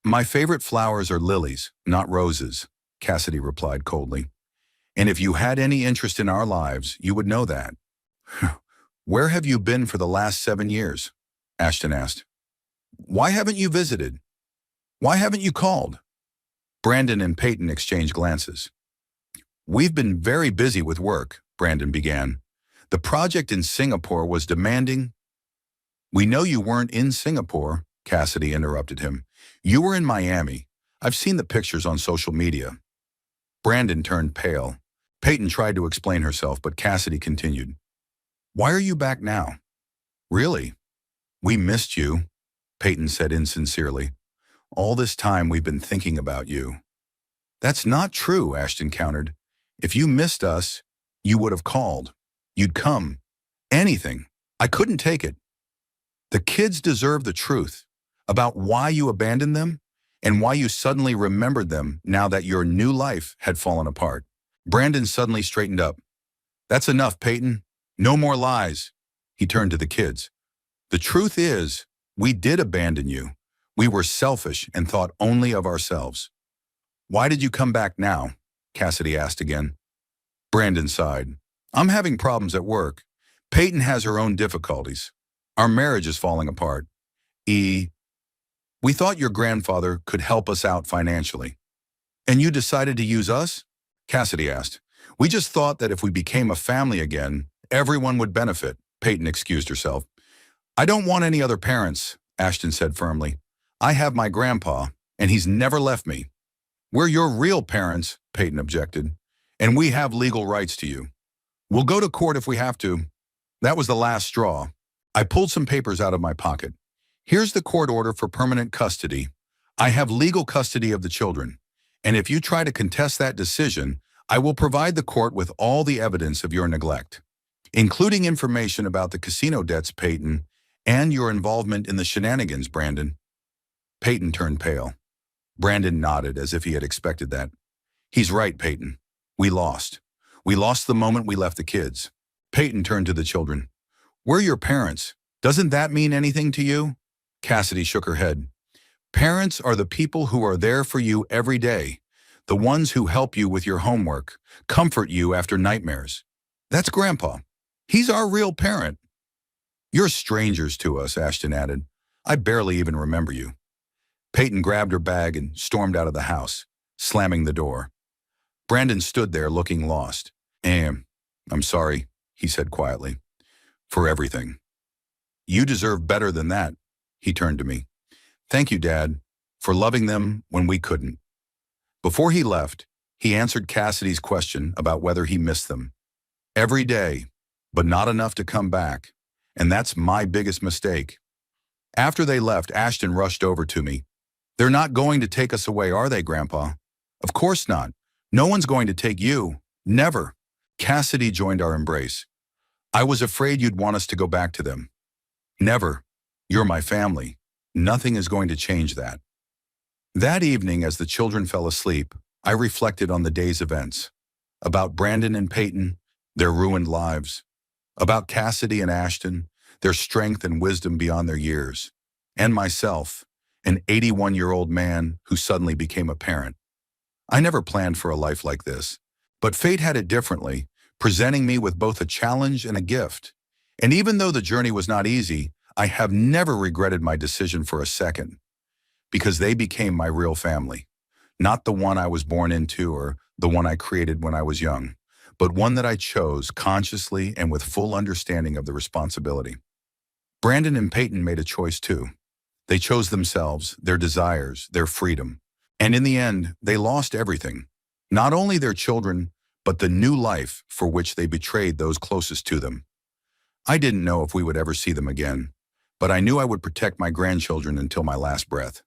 "My favorite flowers are lilies, not roses," Cassidy replied coldly. "And if you had any interest in our lives, you would know that." "Where have you been for the last 7 years?" Ashton asked. "Why haven't you visited? Why haven't you called?" Brandon and Peyton exchanged glances. "We've been very busy with work," Brandon began. "The project in Singapore was demanding—" "We know you weren't in Singapore," Cassidy interrupted him. "You were in Miami. I've seen the pictures on social media." Brandon turned pale. Peyton tried to explain herself, but Cassidy continued. "Why are you back now?" "Really? We missed you," Peyton said insincerely. "All this time we've been thinking about you." "That's not true," Ashton countered. "If you missed us, you would have called. You'd come. Anything. I couldn't take it. The kids deserve the truth about why you abandoned them and why you suddenly remembered them now that your new life had fallen apart. Brandon suddenly straightened up. That's enough, Peyton. No more lies. He turned to the kids. The truth is, we did abandon you. We were selfish and thought only of ourselves. Why did you come back now? Cassidy asked again. Brandon sighed. I'm having problems at work. Peyton has her own difficulties. Our marriage is falling apart. We thought your grandfather could help us out financially. And you decided to use us? Cassidy asked. We just thought that if we became a family again, everyone would benefit. Peyton excused herself. I don't want any other parents, Ashton said firmly. I have my grandpa, and he's never left me. We're your real parents, Peyton objected, and we have legal rights to you. We'll go to court if we have to. That was the last straw. I pulled some papers out of my pocket. Here's the court order for permanent custody. I have legal custody of the children, and if you try to contest that decision, I will provide the court with all the evidence of your neglect, including information about the casino debts, Peyton, and your involvement in the shenanigans, Brandon. Peyton turned pale. Brandon nodded as if he had expected that. He's right, Peyton. We lost. We lost the moment we left the kids. Peyton turned to the children. We're your parents. Doesn't that mean anything to you? Cassidy shook her head. Parents are the people who are there for you every day, the ones who help you with your homework, comfort you after nightmares. That's Grandpa. He's our real parent. You're strangers to us, Ashton added. I barely even remember you. Peyton grabbed her bag and stormed out of the house, slamming the door. Brandon stood there looking lost. I'm sorry, he said quietly, for everything. You deserve better than that, he turned to me. Thank you, Dad, for loving them when we couldn't. Before he left, he answered Cassidy's question about whether he missed them. Every day, but not enough to come back, and that's my biggest mistake. After they left, Ashton rushed over to me. They're not going to take us away, are they, Grandpa? Of course not. No one's going to take you. Never. Cassidy joined our embrace. I was afraid you'd want us to go back to them. Never. You're my family. Nothing is going to change that. That evening, as the children fell asleep, I reflected on the day's events. About Brandon and Peyton, their ruined lives. About Cassidy and Ashton, their strength and wisdom beyond their years. And myself, an 81-year-old man who suddenly became a parent. I never planned for a life like this, but fate had it differently, presenting me with both a challenge and a gift. And even though the journey was not easy, I have never regretted my decision for a second, because they became my real family. Not the one I was born into or the one I created when I was young, but one that I chose consciously and with full understanding of the responsibility. Brandon and Peyton made a choice too. They chose themselves, their desires, their freedom. And in the end, they lost everything. Not only their children, but the new life for which they betrayed those closest to them. I didn't know if we would ever see them again, but I knew I would protect my grandchildren until my last breath.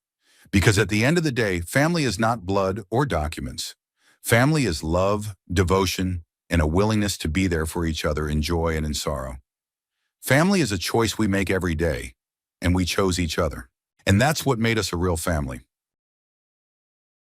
Because at the end of the day, family is not blood or documents. Family is love, devotion, and a willingness to be there for each other in joy and in sorrow. Family is a choice we make every day, and we chose each other. And that's what made us a real family.